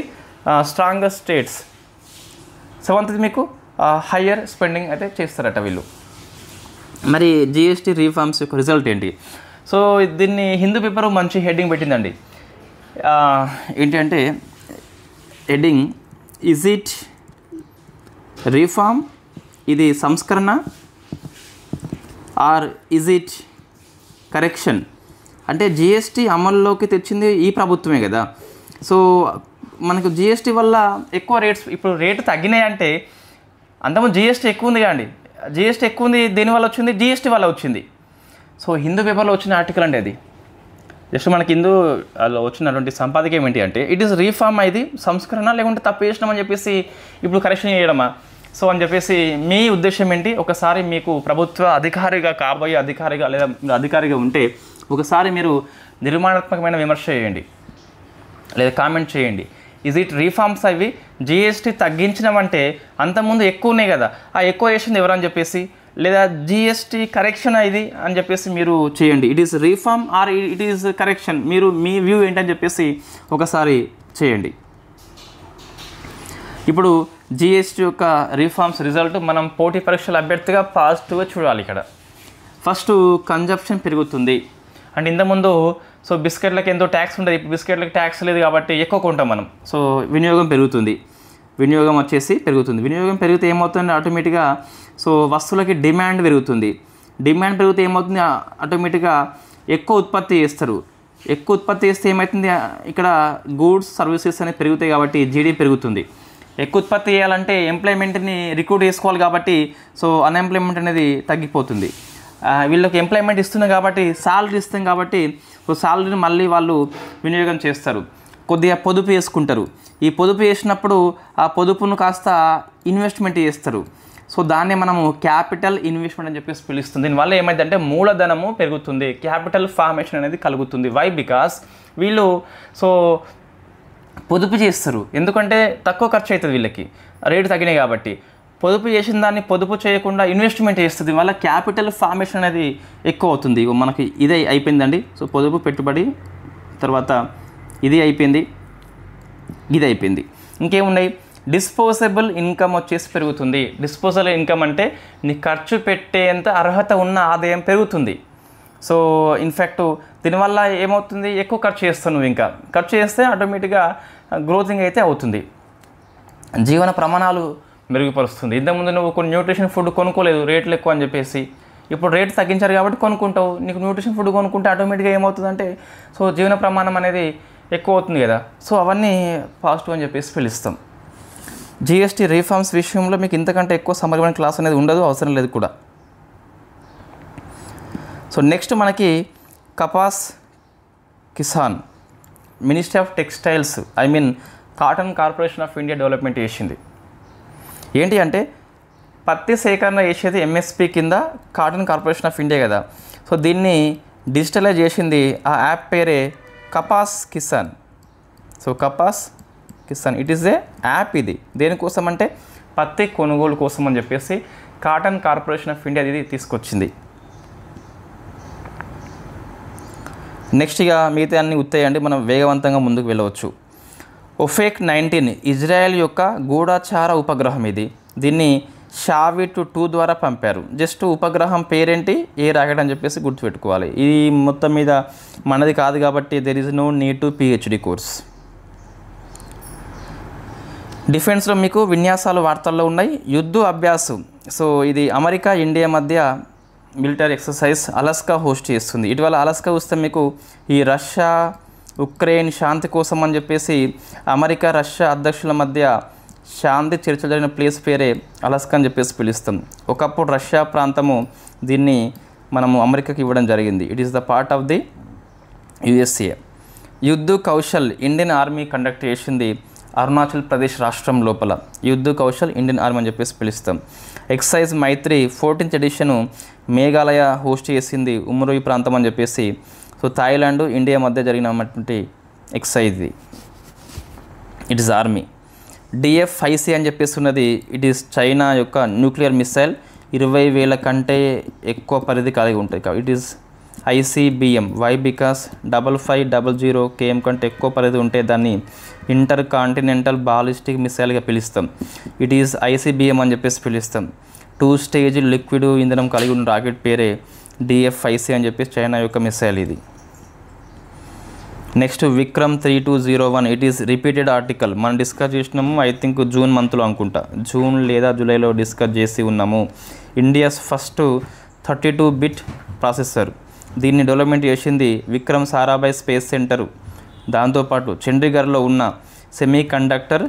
స్ట్రాంగర్ స్టేట్స్, సెవెంత్ది మీకు హయ్యర్ స్పెండింగ్ అయితే చేస్తారట వీళ్ళు. మరి జిఎస్టీ రీఫార్మ్స్ యొక్క రిజల్ట్ ఏంటి? సో దీన్ని హిందూ పేపర్ మంచి హెడ్డింగ్ పెట్టిందండి. ఏంటి అంటే హెడ్డింగ్, ఈజ్ ఇట్ రీఫార్మ్, ఇది సంస్కరణ, ఆర్ ఈజ్ ఇట్ కరెక్షన్? అంటే జిఎస్టీ అమల్లోకి తెచ్చింది ఈ ప్రభుత్వమే కదా. సో మనకు జిఎస్టీ వల్ల ఎక్కువ రేట్స్, ఇప్పుడు రేటు తగ్గినాయి అంటే అంతకుముందు జిఎస్టీ ఎక్కువ ఉంది కదండి. జిఎస్టీ ఎక్కువ ఉంది, దేనివల్ల వచ్చింది? జిఎస్టీ వల్ల వచ్చింది. సో హిందూ పేపర్లో వచ్చిన ఆర్టికల్ అండి అది. జస్ట్ మనకి హిందూలో వచ్చినటువంటి సంపాదకీయం ఏంటి అంటే, ఇట్ ఈస్ రీఫార్మ్, ఇది సంస్కరణ, లేకుంటే తప్పు చేసినామని చెప్పేసి ఇప్పుడు కరెక్షన్ చేయడమా? సో అని చెప్పేసి మీ ఉద్దేశం ఏంటి? ఒకసారి మీకు ప్రభుత్వ అధికారిగా, కాబోయే అధికారిగా లేదా అధికారిగా ఉంటే ఒకసారి మీరు నిర్మాణాత్మకమైన విమర్శ చేయండి లేదా కామెంట్ చేయండి. ఈజ్ ఇట్ రీఫార్మ్స్ అవి జిఎస్టీ తగ్గించినామంటే అంతకుముందు ఎక్కువ ఉన్నాయి కదా, ఆ ఎక్కువ చేసింది ఎవరని చెప్పేసి, లేదా జిఎస్టీ కరెక్షన్ ఇది అని చెప్పేసి మీరు చేయండి. It is reform or it is correction, మీరు మీ వ్యూ ఏంటని చెప్పేసి ఒకసారి చేయండి. ఇప్పుడు జిఎస్టీ యొక్క రీఫార్మ్స్ రిజల్ట్ మనం పోటీ పరీక్షల అభ్యర్థిగా పాజిటివ్గా చూడాలి. ఇక్కడ ఫస్ట్ కన్జంప్షన్ పెరుగుతుంది. అంటే ఇంతకుముందు సో బిస్కెట్లకి ఎంతో ట్యాక్స్ ఉండేది, ఇప్పుడు బిస్కెట్లకి ట్యాక్స్ లేదు కాబట్టి ఎక్కువ కొంటాం మనం. సో వినియోగం పెరుగుతుంది, వినియోగం వచ్చేసి పెరుగుతుంది. వినియోగం పెరిగితే ఏమవుతుంది? ఆటోమేటిక్గా సో వస్తువులకి డిమాండ్ పెరుగుతుంది. డిమాండ్ పెరిగితే ఏమవుతుంది? ఆటోమేటిక్గా ఎక్కువ ఉత్పత్తి చేస్తారు. ఎక్కువ ఉత్పత్తి చేస్తే ఏమవుతుంది? ఇక్కడ గూడ్స్ సర్వీసెస్ అనేవి పెరుగుతాయి కాబట్టి జీడీ పెరుగుతుంది. ఎక్కువ ఉత్పత్తి చేయాలంటే ఎంప్లాయ్మెంట్ని రిక్రూట్ చేసుకోవాలి కాబట్టి సో అన్ఎంప్లాయ్మెంట్ అనేది తగ్గిపోతుంది. వీళ్ళకి ఎంప్లాయ్మెంట్ ఇస్తున్నాం కాబట్టి, శాలరీ ఇస్తాం కాబట్టి సో శాలరీని మళ్ళీ వాళ్ళు వినియోగం చేస్తారు, కొద్దిగా పొదుపు చేసుకుంటారు. ఈ పొదుపు చేసినప్పుడు ఆ పొదుపును కాస్త ఇన్వెస్ట్మెంట్ చేస్తారు. సో దాన్నే మనము క్యాపిటల్ ఇన్వెస్ట్మెంట్ అని చెప్పేసి పిలుస్తుంది. దీనివల్ల ఏమైందంటే మూలధనము పెరుగుతుంది, క్యాపిటల్ ఫార్మేషన్ అనేది కలుగుతుంది. వై? బికాస్ వీళ్ళు సో పొదుపు చేస్తారు, ఎందుకంటే తక్కువ ఖర్చు అవుతుంది వీళ్ళకి, రేటు తగ్గినాయి కాబట్టి. పొదుపు చేసిన దాన్ని పొదుపు చేయకుండా ఇన్వెస్ట్మెంట్ చేస్తుంది, వల్ల క్యాపిటల్ ఫార్మేషన్ అనేది ఎక్కువ అవుతుంది. మనకి ఇదే అయిపోయిందండి. సో పొదుపు, పెట్టుబడి, తర్వాత ఇది అయిపోయింది, ఇది అయిపోయింది. ఇంకేమున్నాయి? డిస్పోజబుల్ ఇన్కమ్ వచ్చేసి పెరుగుతుంది. డిస్పోజబుల్ ఇన్కమ్ అంటే నీ ఖర్చు పెట్టేంత అర్హత ఉన్న ఆదాయం పెరుగుతుంది. సో ఇన్ఫ్యాక్ట్ దీనివల్ల ఏమవుతుంది? ఎక్కువ ఖర్చు చేస్తావు నువ్వు, ఇంకా ఖర్చు చేస్తే ఆటోమేటిక్గా గ్రోతింగ్ అయితే అవుతుంది, జీవన ప్రమాణాలు మెరుగుపరుస్తుంది. ఇంతకుముందు నువ్వు కొన్ని న్యూట్రిషన్ ఫుడ్ కొనుక్కోలేదు, రేట్లు ఎక్కువ అని చెప్పేసి, ఇప్పుడు రేటు తగ్గించారు కాబట్టి కొనుక్కుంటావు. నీకు న్యూట్రిషన్ ఫుడ్ కొనుక్కుంటే ఆటోమేటిక్గా ఏమవుతుందంటే సో జీవన ప్రమాణం అనేది ఎక్కువ అవుతుంది కదా. సో అవన్నీ పాజిటివ్ అని చెప్పేసి పిలుస్తాం. జిఎస్టీ రీఫార్మ్స్ విషయంలో మీకు ఇంతకంటే ఎక్కువ సమగ్రమైన క్లాస్ అనేది ఉండదు, అవసరం లేదు కూడా. సో నెక్స్ట్ మనకి Kapas Kisan, ministry of textiles, cotton corporation of India development చేసింది. ఏంటి అంటే పత్తి సేకరణ చేసేది ఎంఎస్పి కింద కాటన్ కార్పొరేషన్ ఆఫ్ ఇండియా కదా. సో దీన్ని డిజిటలైజ్ చేసింది, ఆ యాప్ పేరే Kapas Kisan. So Kapas Kisan it is a app. ఇది దేనికోసం అంటే పత్తి కొనుగోలు కోసం అని చెప్పేసి కాటన్ కార్పొరేషన్ ఆఫ్ ఇండియా ఇది తీసుకొచ్చింది. నెక్స్ట్ ఇక మిగతా అన్ని ఉత్తాయండి, మనం వేగవంతంగా ముందుకు వెళ్ళవచ్చు. ఒఫేక్ 19 ఇజ్రాయెల్ యొక్క గూఢచార ఉపగ్రహం ఇది. దీన్ని షావిట్ 2 ద్వారా పంపారు. జస్ట్ ఉపగ్రహం పేరేంటి? ఏ రాకెట్ అని చెప్పేసి గుర్తుపెట్టుకోవాలి. ఇది మొత్తం మీద మనది కాదు కాబట్టి there is no need to PhD course. డిఫెన్స్లో మీకు విన్యాసాలు వార్తల్లో ఉన్నాయి. యుద్ధ అభ్యాసం, సో ఇది అమెరికా ఇండియా మధ్య మిలిటరీ ఎక్సర్సైజ్ అలస్కా హోస్ట్ చేస్తుంది. ఇటీవల అలస్కా వస్తే మీకు ఈ రష్యా ఉక్రెయిన్ శాంతి కోసం అని చెప్పేసి అమెరికా రష్యా అధ్యక్షుల మధ్య శాంతి చర్చలు జరిగిన ప్లేస్ పేరే అలస్కా అని చెప్పేసి పిలుస్తాం. ఒకప్పుడు రష్యా ప్రాంతము, దీన్ని మనము అమెరికాకి ఇవ్వడం జరిగింది. It is the part of the USA. యుద్ధ కౌశల్ ఇండియన్ ఆర్మీ కండక్ట్ చేసింది అరుణాచల్ ప్రదేశ్ రాష్ట్రం లోపల. యుద్ధ కౌశల్ ఇండియన్ ఆర్మీ అని చెప్పేసి పిలుస్తాం. ఎక్సైజ్ మైత్రి 14th ఎడిషను మేఘాలయ హోస్ట్ చేసింది, ఉమ్రోయి ప్రాంతం అని చెప్పేసి. సో థాయిలాండ్ ఇండియా మధ్య జరిగినటువంటి excise, it is army. DF-5C అని చెప్పేసి ఉన్నది, ఇట్ ఈస్ చైనా యొక్క న్యూక్లియర్ మిసైల్, 20,000 కంటే ఎక్కువ పరిధి కలిగి ఉంటాయి. It is ICBM. Why? Because 5500 km కంటే ఎక్కువ పరిధి ఉంటే దాన్ని ఇంటర్ కాంటినెంటల్ బాలిస్టిక్ మిసైల్గా పిలుస్తాం. ఇట్ ఈస్ ICBM అని చెప్పేసి పిలుస్తాం. 2 స్టేజ్ లిక్విడ్ ఇంధనం కలిగి ఉన్న రాకెట్ పేరే DF-5C అని చెప్పేసి చైనా యొక్క మిసైల్ ఇది. Next Vikram 3201 it is repeated article. మనం డిస్కస్ చేసినాము ఐ థింక్ జూన్ మంత్లో అనుకుంటా, జూన్ లేదా జూలైలో డిస్కస్ చేసి ఉన్నాము. ఇండియాస్ ఫస్ట్ 32-బిట్ ప్రాసెసర్, దీన్ని డెవలప్మెంట్ చేసింది విక్రమ్ సారాభాయ్ స్పేస్ సెంటరు, దాంతోపాటు చండీగఢ్లో ఉన్న సెమీ కండక్టర్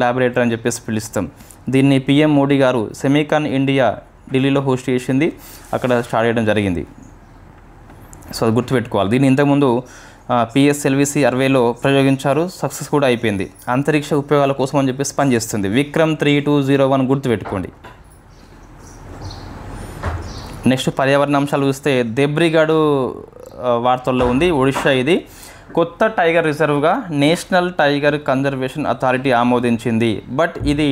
ల్యాబొరేటరీ అని చెప్పేసి పిలుస్తాం. దీన్ని PM మోడీ గారు సెమీకాన్ ఇండియా ఢిల్లీలో హోస్ట్ చేసింది, అక్కడ స్టార్ట్ చేయడం జరిగింది. సో అది గుర్తుపెట్టుకోవాలి. దీన్ని ఇంతకుముందు PSLV 60లో ప్రయోగించారు, సక్సెస్ కూడా అయిపోయింది. అంతరిక్ష ఉపయోగాల కోసం అని చెప్పేసి పనిచేస్తుంది. విక్రమ్ 3201 గుర్తుపెట్టుకోండి. నెక్స్ట్ పర్యావరణ అంశాలు చూస్తే దేబ్రిగఢ్ వార్తల్లో ఉంది, ఒడిషా. ఇది కొత్త టైగర్ రిజర్వ్గా నేషనల్ టైగర్ కన్జర్వేషన్ అథారిటీ ఆమోదించింది. బట్ ఇది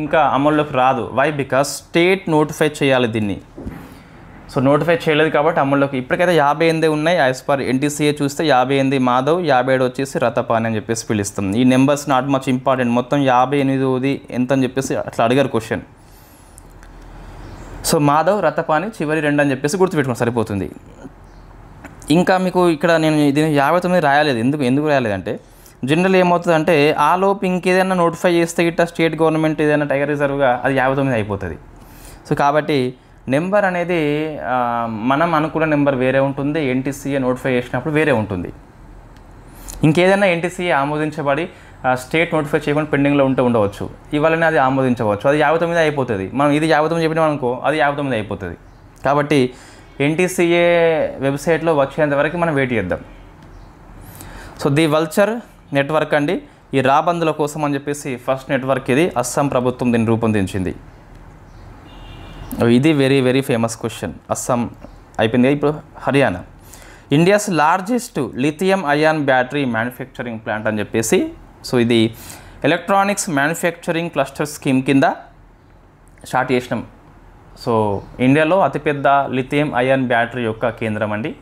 ఇంకా అమల్లోకి రాదు. వై? బికాస్ స్టేట్ నోటిఫై చేయాలి దీన్ని. సో నోటిఫై చేయలేదు కాబట్టి అమల్లోకి ఇప్పటికైతే 58 ఉన్నాయి. యాజ్ పర్ NTCA చూస్తే 58 మాధవ్, 57 వచ్చేసి రతపాని అని చెప్పేసి పిలుస్తాం. ఈ నెంబర్స్ నాట్ మచ్ ఇంపార్టెంట్. మొత్తం 58 ఎంత అని చెప్పేసి అట్లా అడిగారు క్వశ్చన్. సో మాధవ్, రతపాని, చివరి 2 అని చెప్పేసి గుర్తుపెట్టుకోండి, సరిపోతుంది. ఇంకా మీకు ఇక్కడ నేను దీన్ని 59 రాయలేదు. ఎందుకు రాయలేదంటే జనరల్ ఏమవుతుందంటే ఆ లోపు ఇంకేదైనా నోటిఫై చేస్తే ఇట్లా స్టేట్ గవర్నమెంట్ ఏదైనా టైగర్ రిజర్వ్గా అది 59 అయిపోతుంది. సో కాబట్టి నెంబర్ అనేది మనం అనుకున్న నెంబర్ వేరే ఉంటుంది, NTCA నోటిఫై చేసినప్పుడు వేరే ఉంటుంది. ఇంకేదైనా NTCA ఆమోదించబడి స్టేట్ నోటిఫై చేయకుండా పెండింగ్లో ఉండవచ్చు, ఇవాళనే అది ఆమోదించవచ్చు, అది 59 అయిపోతుంది. మనం ఇది 59 చెప్పినాం అనుకో, అది 59 అయిపోతుంది. కాబట్టి NTCA వెబ్సైట్లో వచ్చేంత వరకు మనం వెయిట్ చేద్దాం. సో ది వల్చర్ నెట్వర్క్ అండి, ఈ రాబందుల కోసం అని చెప్పేసి ఫస్ట్ నెట్వర్క్ ఇది. అస్సాం ప్రభుత్వం దీన్ని రూపొందించింది. ఇది very very famous question. Assam అయిపోయింది. ఇప్పుడు Haryana, India's largest lithium ion battery manufacturing plant అని చెప్పేసి. సో ఇది ఎలక్ట్రానిక్స్ మ్యానుఫ్యాక్చరింగ్ క్లస్టర్ స్కీమ్ కింద స్టార్ట్ చేసినాం. సో ఇండియాలో అతిపెద్ద లిథియం అయాన్ బ్యాటరీ యొక్క కేంద్రం అండి.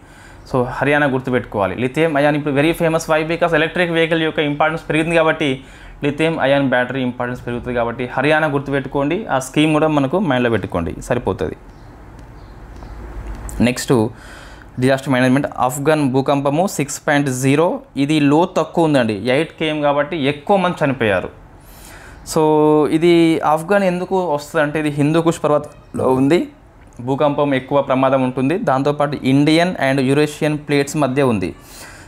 సో హర్యానా గుర్తుపెట్టుకోవాలి. లిథియం అయాన్ ఇప్పుడు very famous. Why? Because electric vehicle యొక్క ఇంపార్టెన్స్ పెరిగింది కాబట్టి లిథియం అయాన్ బ్యాటరీ ఇంపార్టెన్స్ పెరుగుతుంది కాబట్టి హర్యానా గుర్తుపెట్టుకోండి. ఆ స్కీమ్ కూడా మనకు మైండ్లో పెట్టుకోండి, సరిపోతుంది. Next disaster management. ఆఫ్ఘన్ భూకంపము 6.0. ఇది లో తక్కువ ఉందండి, 8 km కాబట్టి ఎక్కువ మంది చనిపోయారు. సో ఇది ఆఫ్ఘన్ ఎందుకు వస్తుంది అంటే ఇది హిందూకుష్ పర్వతంలో ఉంది, భూకంపం ఎక్కువ ప్రమాదం ఉంటుంది. దాంతోపాటు ఇండియన్ అండ్ యూరేషియన్ ప్లేట్స్ మధ్య ఉంది.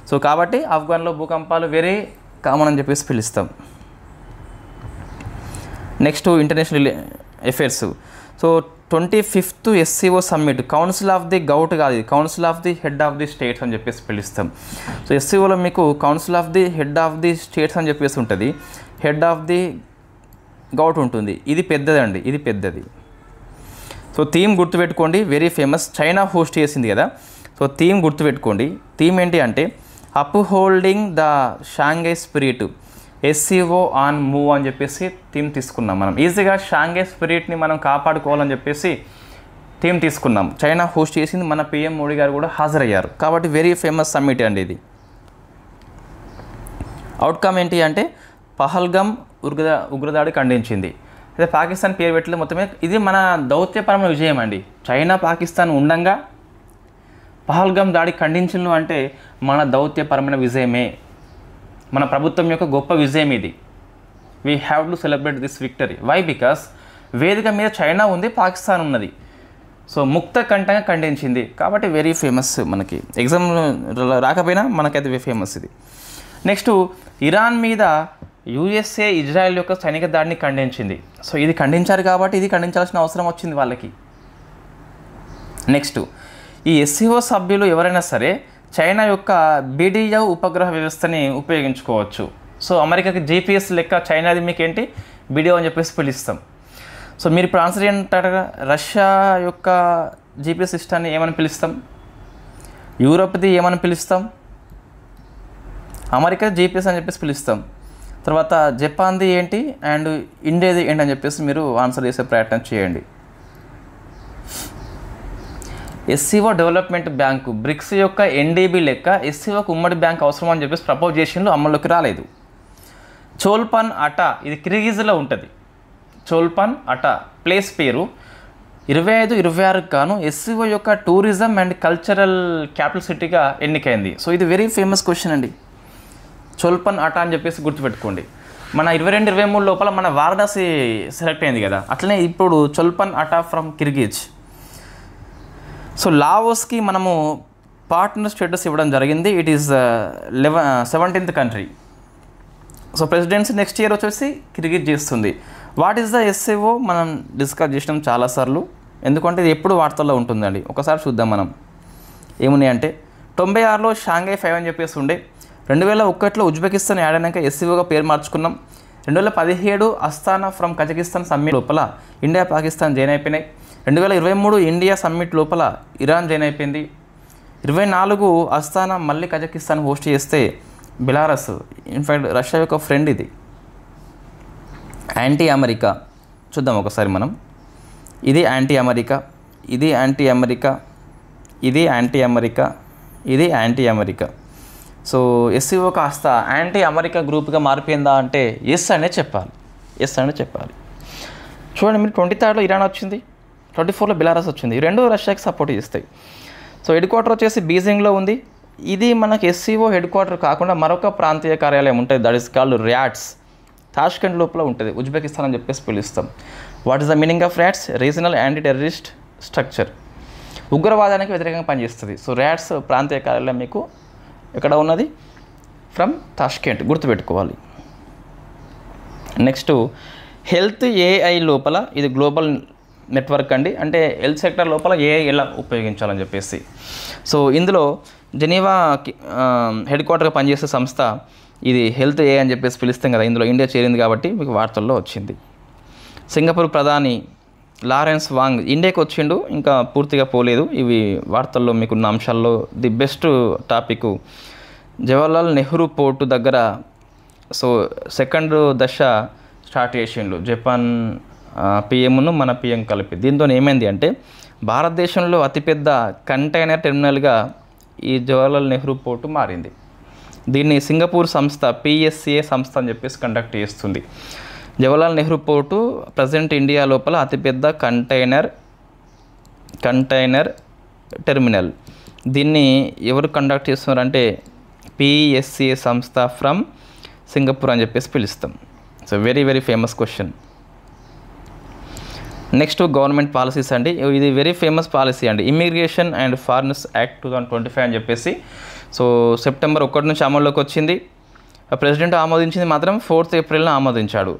సో కాబట్టి ఆఫ్ఘన్లో భూకంపాలు వెరీ కామన్ అని చెప్పేసి పిలుస్తాం. Next international affairs. So 25th SCO summit, council of the gout కాదు, ఇది council of the head of the states అని చెప్పేసి పిలుస్తాం. సో SCOలో మీకు council of the head of the states అని చెప్పేసి ఉంటుంది, హెడ్ ఆఫ్ ది గౌట్ ఉంటుంది. ఇది పెద్దదండి, ఇది పెద్దది. సో థీమ్ గుర్తుపెట్టుకోండి, వెరీ ఫేమస్. చైనా హోస్ట్ చేసింది కదా. సో థీమ్ గుర్తుపెట్టుకోండి. థీమ్ ఏంటి అంటే up holding the Shanghai spirit, SCO on move అని చెప్పేసి థీమ్ తీసుకున్నాం. మనం ఈజీగా షాంఘై స్పిరిట్ని మనం కాపాడుకోవాలని చెప్పేసి థీమ్ తీసుకున్నాం. చైనా హోస్ట్ చేసింది, మన PM మోడీ గారు కూడా హాజరయ్యారు. కాబట్టి వెరీ ఫేమస్ సమ్మిట్ అండి ఇది. అవుట్కమ్ ఏంటి అంటే పహల్గామ్ ఉగ్రదాడి ఖండించింది. అయితే పాకిస్తాన్ పేరు పెట్టలేదు మొత్తమే. ఇది మన దౌత్యపరమైన విజయం అండి. చైనా పాకిస్తాన్ ఉండంగా పహల్గామ్ దాడి ఖండించను అంటే మన దౌత్యపరమైన విజయమే, మన ప్రభుత్వం యొక్క గొప్ప విజయం ఇది. We have to celebrate this victory. Why? Because వేదిక మీద చైనా ఉంది, పాకిస్తాన్ ఉన్నది. సో ముక్త కంఠంగా ఖండించింది కాబట్టి వెరీ ఫేమస్. మనకి ఎగ్జామ్ రాకపోయినా మనకైతే ఫేమస్ ఇది. నెక్స్ట్ ఇరాన్ మీద USA ఇజ్రాయెల్ యొక్క సైనిక దాడిని ఖండించింది. సో ఇది ఖండించారు కాబట్టి ఇది ఖండించాల్సిన అవసరం వచ్చింది వాళ్ళకి. నెక్స్ట్ ఈ SCO సభ్యులు ఎవరైనా సరే చైనా యొక్క BDO ఉపగ్రహ వ్యవస్థని ఉపయోగించుకోవచ్చు. సో అమెరికాకి GPS లెక్క చైనాది మీకు ఏంటి BDO అని చెప్పేసి పిలుస్తాం. సో మీరు ఇప్పుడు ఆన్సర్ ఏంటారా? రష్యా యొక్క GPS సిస్టాన్ని ఏమని పిలుస్తాం? యూరోప్ది ఏమని పిలుస్తాం? అమెరికా GPS అని చెప్పేసి పిలుస్తాం. తర్వాత జపాన్ది ఏంటి అండ్ ఇండియాది ఏంటి అని చెప్పేసి మీరు ఆన్సర్ చేసే ప్రయత్నం చేయండి. SCO డెవలప్మెంట్ బ్యాంకు బ్రిక్స్ యొక్క NDB లెక్క SCOకు ఉమ్మడి బ్యాంక్ అవసరం అని చెప్పేసి ప్రపోజ్ చేసిండ్రు, అమల్లోకి రాలేదు. చోల్పన్ అటా, ఇది కిర్గిజ్లో ఉంటుంది. చోల్పన్ అటా ప్లేస్ పేరు. 25-26 గాను ఎస్సీఓ యొక్క టూరిజం అండ్ కల్చరల్ క్యాపిటల్ సిటీగా ఎన్నికైంది. సో ఇది వెరీ ఫేమస్ క్వశ్చన్ అండి. చోల్పన్ అటా అని చెప్పేసి గుర్తుపెట్టుకోండి. మన 22-23 లోపల మన వారణాసి సెలెక్ట్ అయింది కదా, అట్లనే ఇప్పుడు చోల్పన్ అటా ఫ్రమ్ కిర్గిజ్. సో లావోస్కి మనము పార్ట్నర్ స్టేటస్ ఇవ్వడం జరిగింది. It is 17th country. So presidency next year వచ్చేసి కిర్గిజ్ చేస్తుంది. వాట్ ఈస్ ద ఎస్ఏఓ మనం డిస్కస్ చేసినాం చాలాసార్లు, ఎందుకంటే ఇది ఎప్పుడు వార్తల్లో ఉంటుందండి. ఒకసారి చూద్దాం మనం ఏమున్నాయి అంటే 96లో షాంఘై 5 అని చెప్పేసి ఉండే. 2001లో ఉజ్బెకిస్తాన్ యాడ్ అయినాక ఎస్సీఓగా పేరు మార్చుకున్నాం. 2017 అస్తానా ఫ్రమ్ కజకిస్తాన్ సమ్మిట్ లోపల ఇండియా పాకిస్తాన్ జాయిన్ అయిపోయినాయి. 2023 ఇండియా సమ్మిట్ లోపల ఇరాన్ జాయిన్ అయిపోయింది. 24 అస్తానా మళ్ళీ కజకిస్తాన్ హోస్ట్ చేస్తే బెలారస్, ఇన్ఫ్యాక్ట్ రష్యా యొక్క ఫ్రెండ్ ఇది. యాంటీ అమెరికా చూద్దాం ఒకసారి మనం. ఇది యాంటీ అమెరికా, ఇది యాంటీ అమెరికా, ఇది యాంటీ అమెరికా, ఇది యాంటీ అమెరికా. సో ఎస్సీఓ కాస్త యాంటీ అమెరికా గ్రూప్గా మారిపోయిందా అంటే ఎస్ అనే చెప్పాలి, ఎస్ అనే చెప్పాలి. చూడండి మీరు 23లో ఇరాన్ వచ్చింది, 24లో బెలారస్ వచ్చింది. ఈ రెండు రష్యాకి సపోర్ట్ చేస్తాయి. సో హెడ్ క్వార్టర్ వచ్చేసి బీజింగ్లో ఉంది. ఇది మనకి ఎస్సీఓ హెడ్ క్వార్టర్ కాకుండా మరొక ప్రాంతీయ కార్యాలయం ఉంటుంది, that is called RATS. Tashkent లోపల ఉంటుంది, ఉజ్బెకిస్తాన్ అని చెప్పేసి పిలుస్తాం. What is the meaning of RATS? Regional anti terrorist structure, ఉగ్రవాదానికి వ్యతిరేకంగా పనిచేస్తుంది. సో ర్యాట్స్ ప్రాంతీయ కార్యాలయం మీకు ఎక్కడ ఉన్నది? ఫ్రమ్ తాష్కెంట్, గుర్తుపెట్టుకోవాలి. నెక్స్ట్ హెల్త్ ఏఐ లోపల ఇది గ్లోబల్ నెట్వర్క్ అండి, అంటే హెల్త్ సెక్టర్ లోపల ఏఐ ఎలా ఉపయోగించాలని చెప్పేసి. సో ఇందులో జెనీవా హెడ్ క్వార్టర్గా పనిచేసే సంస్థ ఇది హెల్త్ ఏఐ అని చెప్పేసి పిలుస్తాం కదా, ఇందులో ఇండియా చేరింది కాబట్టి మీకు వార్తల్లో వచ్చింది. సింగపూర్ ప్రధాని లారెన్స్ వాంగ్ ఇండియాకి వచ్చిండు, ఇంకా పూర్తిగా పోలేదు. ఇవి వార్తల్లో మీకున్న అంశాల్లో the best topic Jawaharlal Nehru port దగ్గర. సో సెకండ్ దశ స్టార్ట్ చేసిండు జపాన్ పిఎంను మన పిఎం కలిపి. దీంతో ఏమైంది అంటే భారతదేశంలో అతిపెద్ద కంటైనర్ టెర్మినల్గా ఈ జవహర్లాల్ నెహ్రూ పోర్టు మారింది. దీన్ని సింగపూర్ సంస్థ పిఎస్సిఏ సంస్థ అని చెప్పేసి కండక్ట్ చేస్తుంది. Jawaharlal Nehru port present India లోపల అతిపెద్ద కంటైనర్ టెర్మినల్. దీన్ని ఎవరు కండక్ట్ చేస్తున్నారంటే పిఎస్సిఏ సంస్థ ఫ్రమ్ సింగపూర్ అని చెప్పేసి పిలుస్తాం. So very very famous question. Next government policies అండి, ఇది వెరీ ఫేమస్ పాలసీ అండి, ఇమ్మిగ్రేషన్ అండ్ ఫారినర్స్ యాక్ట్ 2025 అని చెప్పేసి. సో సెప్టెంబర్ 1 నుంచి అమల్లోకి వచ్చింది. ప్రెసిడెంట్ ఆమోదించింది మాత్రం 4th ఏప్రిల్న ఆమోదించాడు.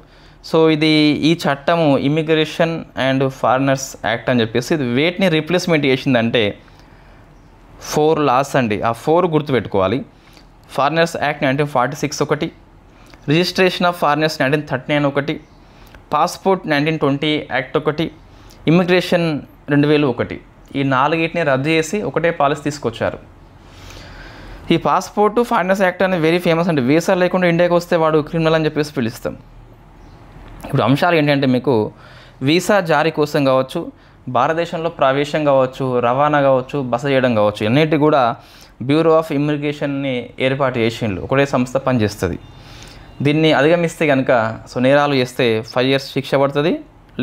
సో ఇది ఈ చట్టము ఇమ్మిగ్రేషన్ అండ్ ఫారినర్స్ యాక్ట్ అని చెప్పేసి ఇది వేటిని రీప్లేస్మెంట్ చేసిందంటే 4 లాస్ అండి. ఆ 4 గుర్తుపెట్టుకోవాలి. ఫారినర్స్ యాక్ట్ 1946 ఒకటి, రిజిస్ట్రేషన్ ఆఫ్ ఫారినర్స్ 1939 ఒకటి, పాస్పోర్ట్ 1920 యాక్ట్ ఒకటి, ఇమ్మిగ్రేషన్ 2001. ఈ 4ని రద్దు చేసి ఒకటే పాలసీ తీసుకొచ్చారు. ఈ పాస్పోర్ట్ ఫారినర్స్ యాక్ట్ అనేది వెరీ ఫేమస్ అండి. వీసా లేకుండా ఇండియాకి వస్తే వాడు క్రిమినల్ అని చెప్పేసి పిలుస్తాం. ఇప్పుడు అంశాలు ఏంటంటే మీకు వీసా జారీ కోసం కావచ్చు, భారతదేశంలో ప్రవేశం కావచ్చు, రవాణా కావచ్చు, బస చేయడం కావచ్చు, అన్నిటి కూడా బ్యూరో ఆఫ్ ఇమ్మిగ్రేషన్ని ఏర్పాటు చేసిండ్రు. ఒకటే సంస్థ పనిచేస్తుంది. దీన్ని అధిగమిస్తే కనుక సో నేరాలు చేస్తే 5 years శిక్ష పడుతుంది,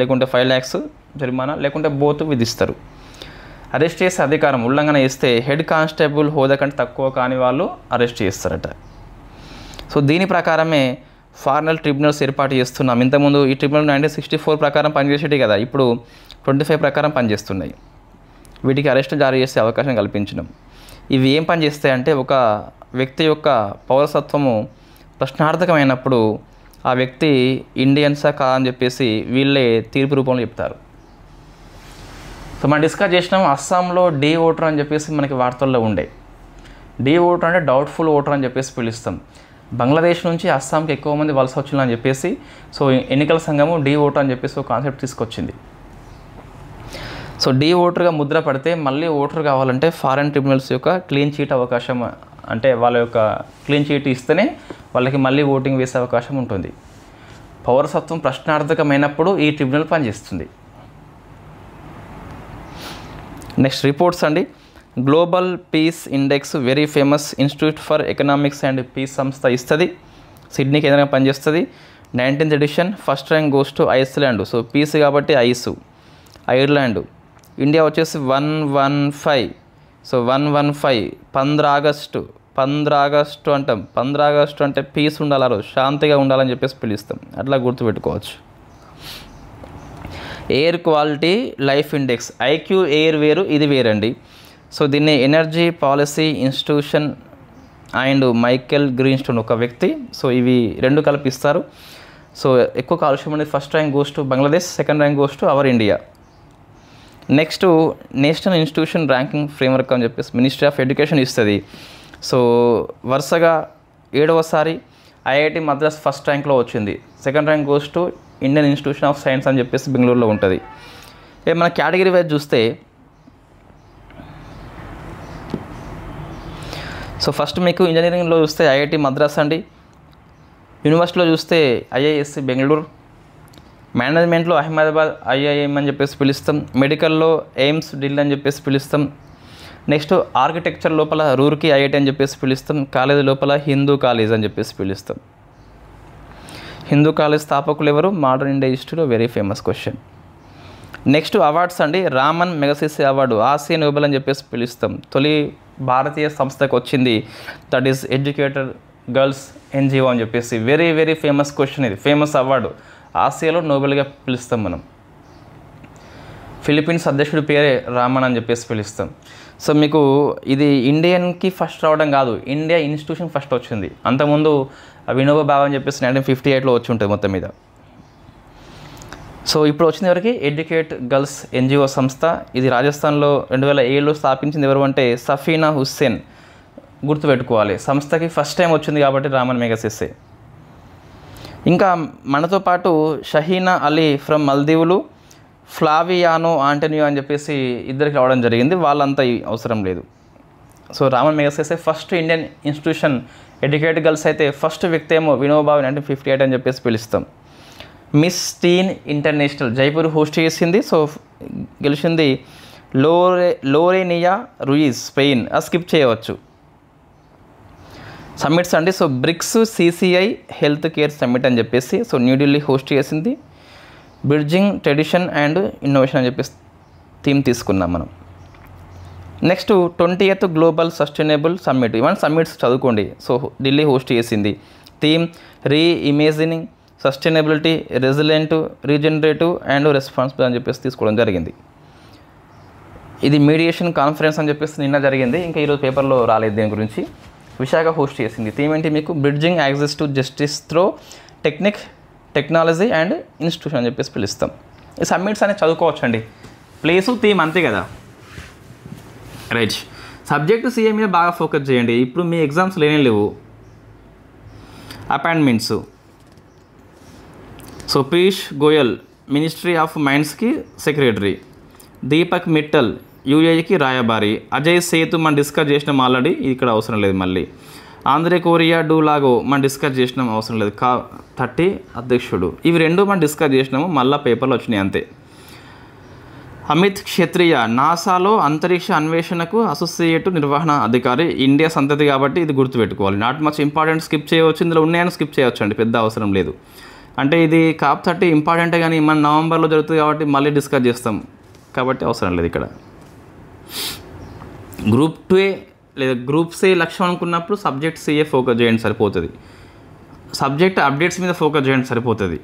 లేకుంటే 5 lakhs జరిమానా, లేకుంటే బోత్ విధిస్తారు. అరెస్ట్ చేసే అధికారం ఉల్లంఘన చేస్తే హెడ్ కానిస్టేబుల్ హోదా కంటే తక్కువ కాని వాళ్ళు అరెస్ట్ చేస్తారట. సో దీని ప్రకారమే ఫారినర్ ట్రిబ్యునల్స్ ఏర్పాటు చేస్తున్నాం. ఇంతకుముందు ఈ ట్రిబ్యునల్ 1964 ప్రకారం పనిచేసేటి కదా, ఇప్పుడు 25 ప్రకారం పనిచేస్తున్నాయి. వీటికి అరెస్ట్ జారీ చేసే అవకాశం కల్పించడం. ఇవి ఏం పని చేస్తాయంటే ఒక వ్యక్తి యొక్క పౌరసత్వము ప్రశ్నార్థకమైనప్పుడు ఆ వ్యక్తి ఇండియన్సా కాదని చెప్పేసి వీళ్ళే తీర్పు రూపంలో చెప్తారు. సో మనం డిస్కస్ చేసినాం అస్సాంలో డి ఓటర్ అని చెప్పేసి మనకి వార్తల్లో ఉండే. డి ఓటర్ అంటే డౌట్ఫుల్ ఓటర్ అని చెప్పేసి పిలుస్తాం. బంగ్లాదేశ్ నుంచి అస్సాంకి ఎక్కువ మంది వలస వచ్చిందని అని చెప్పేసి సో ఎన్నికల సంఘము డి ఓటర్ అని చెప్పేసి ఒక కాన్సెప్ట్ తీసుకొచ్చింది. సో డి ఓటర్గా ముద్ర పడితే మళ్ళీ ఓటర్ కావాలంటే ఫారెన్ ట్రిబ్యునల్స్ యొక్క క్లీన్ చీట్ అవకాశం, అంటే వాళ్ళ యొక్క క్లీన్ చీట్ ఇస్తేనే వాళ్ళకి మళ్ళీ ఓటింగ్ వేసే అవకాశం ఉంటుంది. పౌరసత్వం ప్రశ్నార్థకమైనప్పుడు ఈ ట్రిబ్యునల్ పనిచేస్తుంది. నెక్స్ట్ రిపోర్ట్స్ అండి. Global peace index very famous institute for economics and peace సంస్థ ఇస్తుంది. సిడ్నీ కేంద్రంగా పనిచేస్తుంది. 19th edition. First rank goes to Iceland. So peace కాబట్టి ఐర్లాండ్. ఇండియా వచ్చేసి 115. సో 115 15 ఆగస్టు అంటాం. 15 ఆగస్టు అంటే పీస్ ఉండాలి, ఆ రోజు శాంతిగా ఉండాలని చెప్పేసి పిలుస్తాం. అట్లా గుర్తుపెట్టుకోవచ్చు. Air quality life index, IQ air వేరు, ఇది వేరండి. సో దీన్ని energy policy institution and Michael Greenstone ఒక వ్యక్తి. సో ఇవి రెండు కల్పిస్తారు. సో ఎక్కువ కాలుష్యం అనేది first rank goes to Bangladesh, second rank goes to our India. Next national institution ranking framework అని చెప్పేసి మినిస్ట్రీ ఆఫ్ ఎడ్యుకేషన్ ఇస్తుంది. సో వరుసగా 7వసారి ఐఐటి మద్రాస్ ఫస్ట్ ర్యాంక్లో వచ్చింది. Second rank goes to Indian institution of science అని చెప్పేసి బెంగళూరులో ఉంటుంది. మన కేటగిరీ వైజ్ చూస్తే సో ఫస్ట్ మీకు ఇంజనీరింగ్లో చూస్తే ఐఐటి మద్రాస్ అండి. యూనివర్సిటీలో చూస్తే ఐఐఎస్సి బెంగళూరు. మేనేజ్మెంట్లో అహ్మదాబాద్ ఐఐఎం అని చెప్పేసి పిలుస్తాం. మెడికల్లో ఎయిమ్స్ ఢిల్లీ అని చెప్పేసి పిలుస్తాం. నెక్స్ట్ ఆర్కిటెక్చర్ లోపల రూర్కీ ఐఐటి అని చెప్పేసి పిలుస్తాం. కాలేజ్ లోపల హిందూ కాలేజ్ అని చెప్పేసి పిలుస్తాం. హిందూ కాలేజ్ స్థాపకులు ఎవరు? మోడర్న్ ఇండియా హిస్టరీలో very famous question. Next awards అండి. Ramon Magsaysay award, Asia Nobel అని చెప్పేసి పిలుస్తాం. తొలి భారతీయ సంస్థకు వచ్చింది, that is educated girls NGO అని చెప్పేసి. వెరీ వెరీ ఫేమస్ క్వశ్చన్ ఇది, ఫేమస్ అవార్డు. ఆసియాలో నోబెల్గా పిలుస్తాం మనం. ఫిలిప్పీన్స్ అధ్యక్షుడి పేరే రామన్ అని చెప్పేసి పిలుస్తాం. సో మీకు ఇది ఇండియన్కి ఫస్ట్ రావడం కాదు, ఇండియా ఇన్స్టిట్యూషన్ ఫస్ట్ వచ్చింది. అంతకుముందు వినోబా భావే అని చెప్పేసి 1958లో వచ్చి ఉంటుంది మొత్తం మీద. సో ఇప్పుడు వచ్చింది ఎవరికి? ఎడ్యుకేట్ గర్ల్స్ ఎన్జిఓ సంస్థ. ఇది రాజస్థాన్లో 2007లో స్థాపించింది. ఎవరు అంటే సఫీనా హుస్సేన్. గుర్తుపెట్టుకోవాలి, సంస్థకి ఫస్ట్ టైం వచ్చింది కాబట్టి రామన్ మెగసెసే. ఇంకా మనతో పాటు షహీనా అలీ ఫ్రమ్ మల్దీవులు, ఫ్లావియానో ఆంటోనియో అని చెప్పేసి ఇద్దరికి రావడం జరిగింది. వాళ్ళంతా అవసరం లేదు. So Raman Magsaysay first Indian institution. Educated girls అయితే ఫస్ట్ వ్యక్తి ఏమో వినోబా భావే 1958 అని చెప్పేసి పిలుస్తాం. Miss teen international Jaipur host చేసింది. సో గెలిచింది లోరేనియా రూయిజ్, స్పెయిన్. స్కిప్ చేయవచ్చు. సమ్మిట్స్ అండి. So BRICS CCI health care summit అని చెప్పేసి సో న్యూఢిల్లీ హోస్ట్ చేసింది. బ్రిడ్జింగ్ ట్రెడిషన్ అండ్ ఇన్నోవేషన్ అని చెప్పేసి థీమ్ తీసుకున్నాం మనం. Next 20th global sustainable summit. ఇవన్నీ సమ్మిట్స్ చదువుకోండి. సో ఢిల్లీ హోస్ట్ చేసింది. Theme reimagining sustainability, resilient, regenerative and responsible అని చెప్పేసి తీసుకోవడం జరిగింది. ఇది మీడియేషన్ కాన్ఫరెన్స్ అని చెప్పేసి నిన్న జరిగింది. ఇంకా ఈరోజు పేపర్లో రాలేదు దీని గురించి. విశాఖ హోస్ట్ చేసింది. థీమ్ ఏంటి మీకు? Bridging access to justice throw technology and institution అని చెప్పేసి పిలుస్తాం. ఈ సబ్మిట్స్ అనేది చదువుకోవచ్చు అండి. ప్లేసు థీమ్ అంతే కదా. రైట్. సబ్జెక్టు సిఏ మీద బాగా ఫోకస్ చేయండి. ఇప్పుడు మీ ఎగ్జామ్స్ లేవు. Appointments. So Piyush Goyal ministry of మైన్స్కి సెక్రటరీ, దీపక్ మిట్టల్ యూఏఈకి రాయబారి, అజయ్ సేతు మనం డిస్కస్ చేసినాం ఆల్రెడీ, ఇక్కడ అవసరం లేదు మళ్ళీ. ఆంధ్రే కోరియా డూలాగో మనం డిస్కస్ చేసినాం, అవసరం లేదు. 30 అధ్యక్షుడు. ఇవి రెండు మనం డిస్కస్ చేసినాము, మళ్ళీ పేపర్లు వచ్చినాయి అంతే. అమిత్ క్షత్రియ నాసాలో అంతరిక్ష అన్వేషణకు అసోసియేట్ నిర్వహణ అధికారి, ఇండియా సంతతి కాబట్టి ఇది గుర్తుపెట్టుకోవాలి. నాట్ మచ్ ఇంపార్టెంట్, స్కిప్ చేయవచ్చు. ఇందులో ఉన్నాయని స్కిప్ చేయవచ్చు అండి, పెద్ద అవసరం లేదు. అంటే ఇది COP 30 ఇంపార్టెంటే కానీ మన నవంబర్లో జరుగుతుంది కాబట్టి మళ్ళీ డిస్కస్ చేస్తాం కాబట్టి అవసరం లేదు ఇక్కడ. గ్రూప్ 2 లేదా గ్రూప్ సి లక్ష్యం అనుకున్నప్పుడు సబ్జెక్ట్ సిఏ ఫోకస్ చేయండి సరిపోతుంది. సబ్జెక్ట్ అప్డేట్స్ మీద ఫోకస్ చేయండి సరిపోతుంది.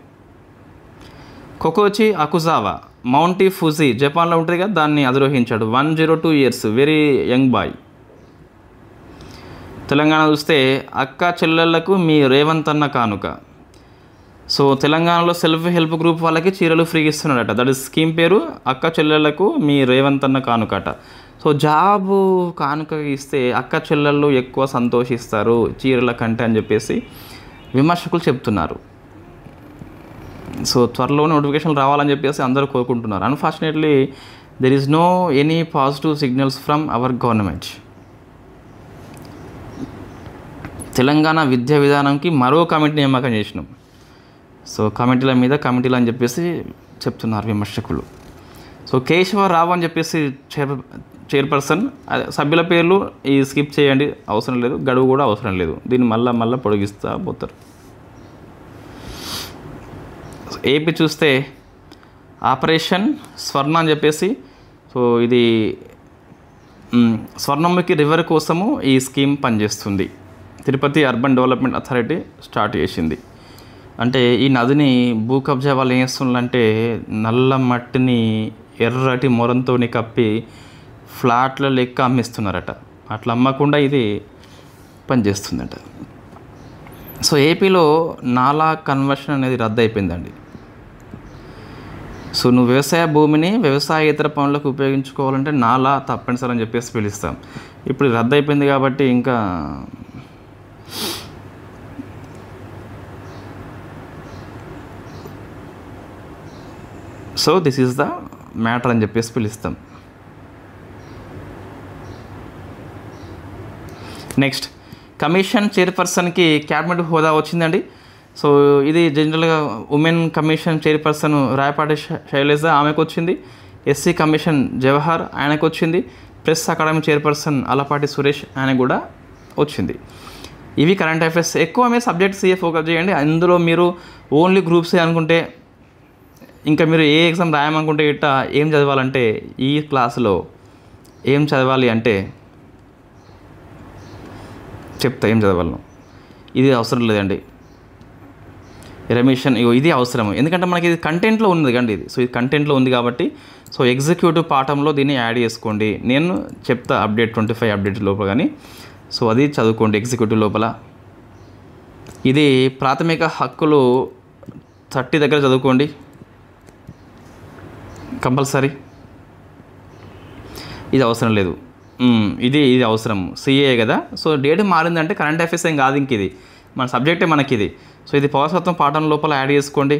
కొకోచి అకుజావా మౌంటీ ఫుజీ జపాన్లో ఉంటుంది కదా, దాన్ని అధిరోహించాడు. 102 years, very young boy. Telangana చూస్తే అక్క చెల్లెళ్లకు మీ రేవంత్ అన్న కానుక. సో తెలంగాణలో సెల్ఫ్ హెల్ప్ గ్రూప్ వాళ్ళకి చీరలు ఫ్రీగా ఇస్తున్నాడట. దట్ ఈస్ స్కీమ్ పేరు అక్క చెల్లెళ్లకు మీ రేవంత్ అన్న కానుకట. సో జాబు కానుక ఇస్తే అక్క చెల్లెళ్ళు ఎక్కువ సంతోషిస్తారు చీరల కంటే అని చెప్పేసి విమర్శకులు చెప్తున్నారు. సో త్వరలో నోటిఫికేషన్ రావాలని చెప్పేసి అందరూ కోరుకుంటున్నారు. Unfortunately there is no any positive signals from our government. Telangana విద్యా విధానంకి మరో కమిటీ నియామకం చేసినాం. సో కమిటీల మీద కమిటీలు అని చెప్పేసి చెప్తున్నారు విమర్శకులు. సో కేశవరావు అని చెప్పేసి చైర్పర్సన్, సభ్యుల పేర్లు ఈ స్కిప్ చేయండి, అవసరం లేదు. గడువు కూడా అవసరం లేదు, దీన్ని మళ్ళీ పొడిగిస్తూ పోతారు. ఏపీ చూస్తే ఆపరేషన్ స్వర్ణ అని చెప్పేసి సో ఇది స్వర్ణముఖి రివర్ కోసము ఈ స్కీమ్ పనిచేస్తుంది. Tirupati urban development authority start చేసింది. అంటే ఈ నదిని భూ కబ్జా వాళ్ళు ఏం చేస్తున్నారంటే నల్ల మట్టిని ఎర్రటి మొరంతో కప్పి ఫ్లాట్ల లెక్క అమ్మిస్తున్నారట. అట్లా అమ్మకుండా ఇది పనిచేస్తుందట. సో ఏపీలో నాలా కన్వర్షన్ అనేది రద్దు అయిపోయిందండి. సో నువ్వు వ్యవసాయ భూమిని వ్యవసాయేతర పనులకు ఉపయోగించుకోవాలంటే నాలా తప్పనిసరి అని చెప్పేసి పిలుస్తాం. ఇప్పుడు రద్దు అయిపోయింది కాబట్టి ఇంకా so this is the matter అని చెప్పేసి పిలుస్తాం. నెక్స్ట్, కమిషన్ చైర్పర్సన్కి క్యాబినెట్ హోదా వచ్చిందండి. సో ఇది జనరల్గా women commission chairperson Rayapati Sailaja ఆమెకు వచ్చింది. ఎస్సీ కమిషన్ జవహర్ ఆయనకు వచ్చింది. Press academy chairperson Alapati Suresh ఆయనకు కూడా వచ్చింది. ఇవి కరెంట్ అఫైర్స్. ఎక్కువ మీరు సబ్జెక్ట్ సిఏ ఫోకస్ చేయండి. అందులో మీరు ఓన్లీ గ్రూప్సే అనుకుంటే, ఇంకా మీరు ఏ ఎగ్జామ్ రాయమనుకుంటే ఇట్లా ఏం చదవాలంటే, ఈ క్లాసులో ఏం చదవాలి అంటే చెప్తా ఏం చదవాలను. ఇది అవసరం లేదండి. రెమిషన్ ఇది అవసరం, ఎందుకంటే మనకి ఇది కంటెంట్లో ఉంది కండి ఇది. సో ఇది కంటెంట్లో ఉంది కాబట్టి సో ఎగ్జిక్యూటివ్ పాఠంలో దీన్ని యాడ్ చేసుకోండి. నేను చెప్తా అప్డేట్ 25 అప్డేట్ లోపల కానీ. సో అది చదువుకోండి ఎగ్జిక్యూటివ్ లోపల. ఇది ప్రాథమిక హక్కులు 30 దగ్గర చదువుకోండి కంపల్సరీ. ఇది అవసరం లేదు. ఇది అవసరం, సిఏ కదా. సో డేట్ మారిందంటే కరెంట్ అఫైర్స్ ఏం కాదు, ఇంక ఇది మన సబ్జెక్టే మనకి ఇది. సో ఇది పౌరసత్వం పాఠం లోపల యాడ్ చేసుకోండి.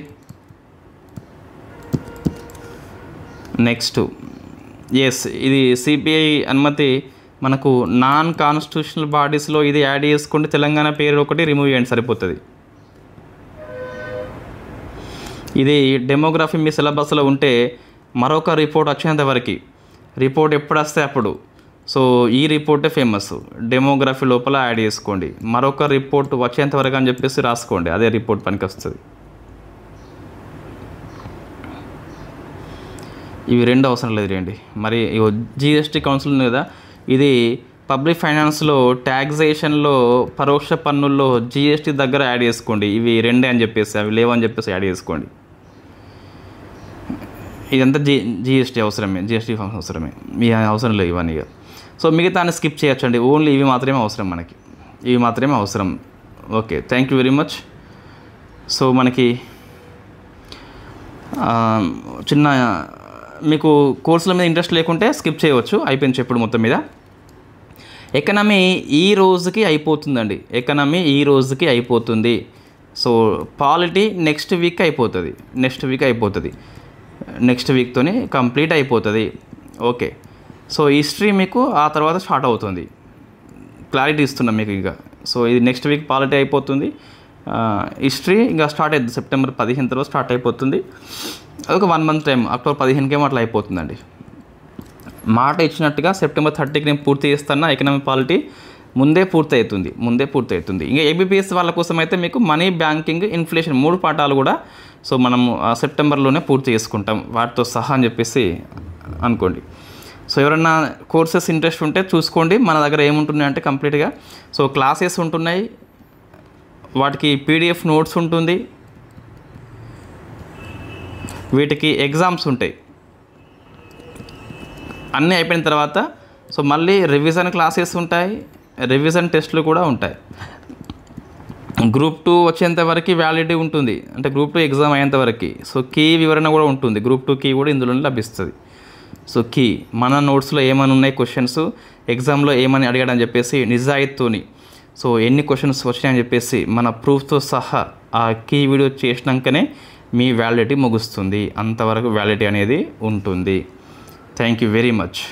నెక్స్ట్, ఎస్ ఇది సిపిఐ అనుమతి మనకు నాన్ కాన్స్టిట్యూషనల్ బాడీస్లో ఇది యాడ్ చేసుకోండి. తెలంగాణ పేరు ఒకటి రిమూవ్ చేయండి సరిపోతుంది. ఇది డెమోగ్రఫీ మీ సిలబస్లో ఉంటే మరొక రిపోర్ట్ వచ్చేంత వరకు, రిపోర్ట్ ఎప్పుడు వస్తే అప్పుడు. సో ఈ రిపోర్టే ఫేమస్, డెమోగ్రఫీ లోపల యాడ్ చేసుకోండి. మరొక రిపోర్ట్ వచ్చేంత వరకు అని చెప్పేసి రాసుకోండి, అదే రిపోర్ట్ పనికి వస్తుంది. ఇవి రెండు అవసరం లేదు రండి. మరి జిఎస్టీ కౌన్సిల్ ఉంది కదా, ఇది పబ్లిక్ ఫైనాన్స్లో ట్యాక్సేషన్లో పరోక్ష పన్నుల్లో జిఎస్టీ దగ్గర యాడ్ చేసుకోండి. ఇవి రెండే అని చెప్పేసి, అవి లేవని చెప్పేసి యాడ్ చేసుకోండి. ఇదంతా జిఎస్టీ అవసరమే, జిఎస్టీ ఫంక్షన్ అవసరమే, మీ అవసరం లేదు ఇవన్నీ. సో మిగతాన్ని స్కిప్ చేయొచ్చండి, ఓన్లీ ఇవి మాత్రమే అవసరం మనకి, ఇవి మాత్రమే అవసరం. Okay, thank you very much. So మనకి చిన్న మీకు కోర్సుల మీద ఇంట్రెస్ట్ లేకుంటే స్కిప్ చేయవచ్చు, అయిపోయింది చెప్పుడు మొత్తం మీద. ఎకనమీ ఈ రోజుకి అయిపోతుందండి, ఎకనమీ ఈ రోజుకి అయిపోతుంది. సో పాలిటీ నెక్స్ట్ వీక్ అయిపోతుంది, నెక్స్ట్ వీక్తోనే కంప్లీట్ అయిపోతుంది. ఓకే, సో హిస్టరీ మీకు ఆ తర్వాత స్టార్ట్ అవుతుంది, క్లారిటీ ఇస్తున్నాం మీకు ఇక. సో ఇది నెక్స్ట్ వీక్ పాలిటీ అయిపోతుంది, హిస్టరీ ఇంకా స్టార్ట్ అవుతుంది. సెప్టెంబర్ 15 తర్వాత స్టార్ట్ అయిపోతుంది. అదొక 1 మంత్ టైం, అక్టోబర్ 15కేమో అట్లా అయిపోతుందండి. మాట ఇచ్చినట్టుగా సెప్టెంబర్ 30కి నేను పూర్తి చేస్తాను. ఎకనామీ పాలిటీ ముందే పూర్తి అవుతుంది. ఇంకా ఏబిపిఎస్ వాళ్ళ కోసం అయితే మీకు మనీ, బ్యాంకింగ్, ఇన్ఫ్లేషన్ 3 పాఠాలు కూడా సో మనము సెప్టెంబర్లోనే పూర్తి చేసుకుంటాం వాటితో సహా అని చెప్పేసి అనుకోండి. సో ఎవరన్నా కోర్సెస్ ఇంట్రెస్ట్ ఉంటే చూసుకోండి, మన దగ్గర ఏముంటున్నాయి అంటే కంప్లీట్గా సో క్లాసెస్ ఉంటున్నాయి, వాటికి పీడిఎఫ్ నోట్స్ ఉంటుంది, వీటికి ఎగ్జామ్స్ ఉంటాయి. అన్నీ అయిపోయిన తర్వాత సో మళ్ళీ రివిజన్ క్లాసెస్ ఉంటాయి, రివిజన్ టెస్టులు కూడా ఉంటాయి. గ్రూప్ 2 వచ్చేంత వరకు వ్యాలిడిటీ ఉంటుంది, అంటే గ్రూప్ 2 ఎగ్జామ్ అయ్యేంత వరకు. సో కీ వివరణ కూడా ఉంటుంది, గ్రూప్ 2 కీ కూడా ఇందులోనే లభిస్తుంది. సో కీ మన నోట్స్లో ఏమని ఉన్నాయి క్వశ్చన్స్, ఎగ్జామ్లో ఏమని అడిగాడని చెప్పేసి నిజాయితీతోని సో ఎన్ని క్వశ్చన్స్ వచ్చినాయని చెప్పేసి మన ప్రూఫ్తో సహా ఆ కీ వీడియో చేసినాకనే మీ వ్యాలిడిటీ ముగుస్తుంది, అంతవరకు వ్యాలిడిటీ అనేది ఉంటుంది. Thank you very much.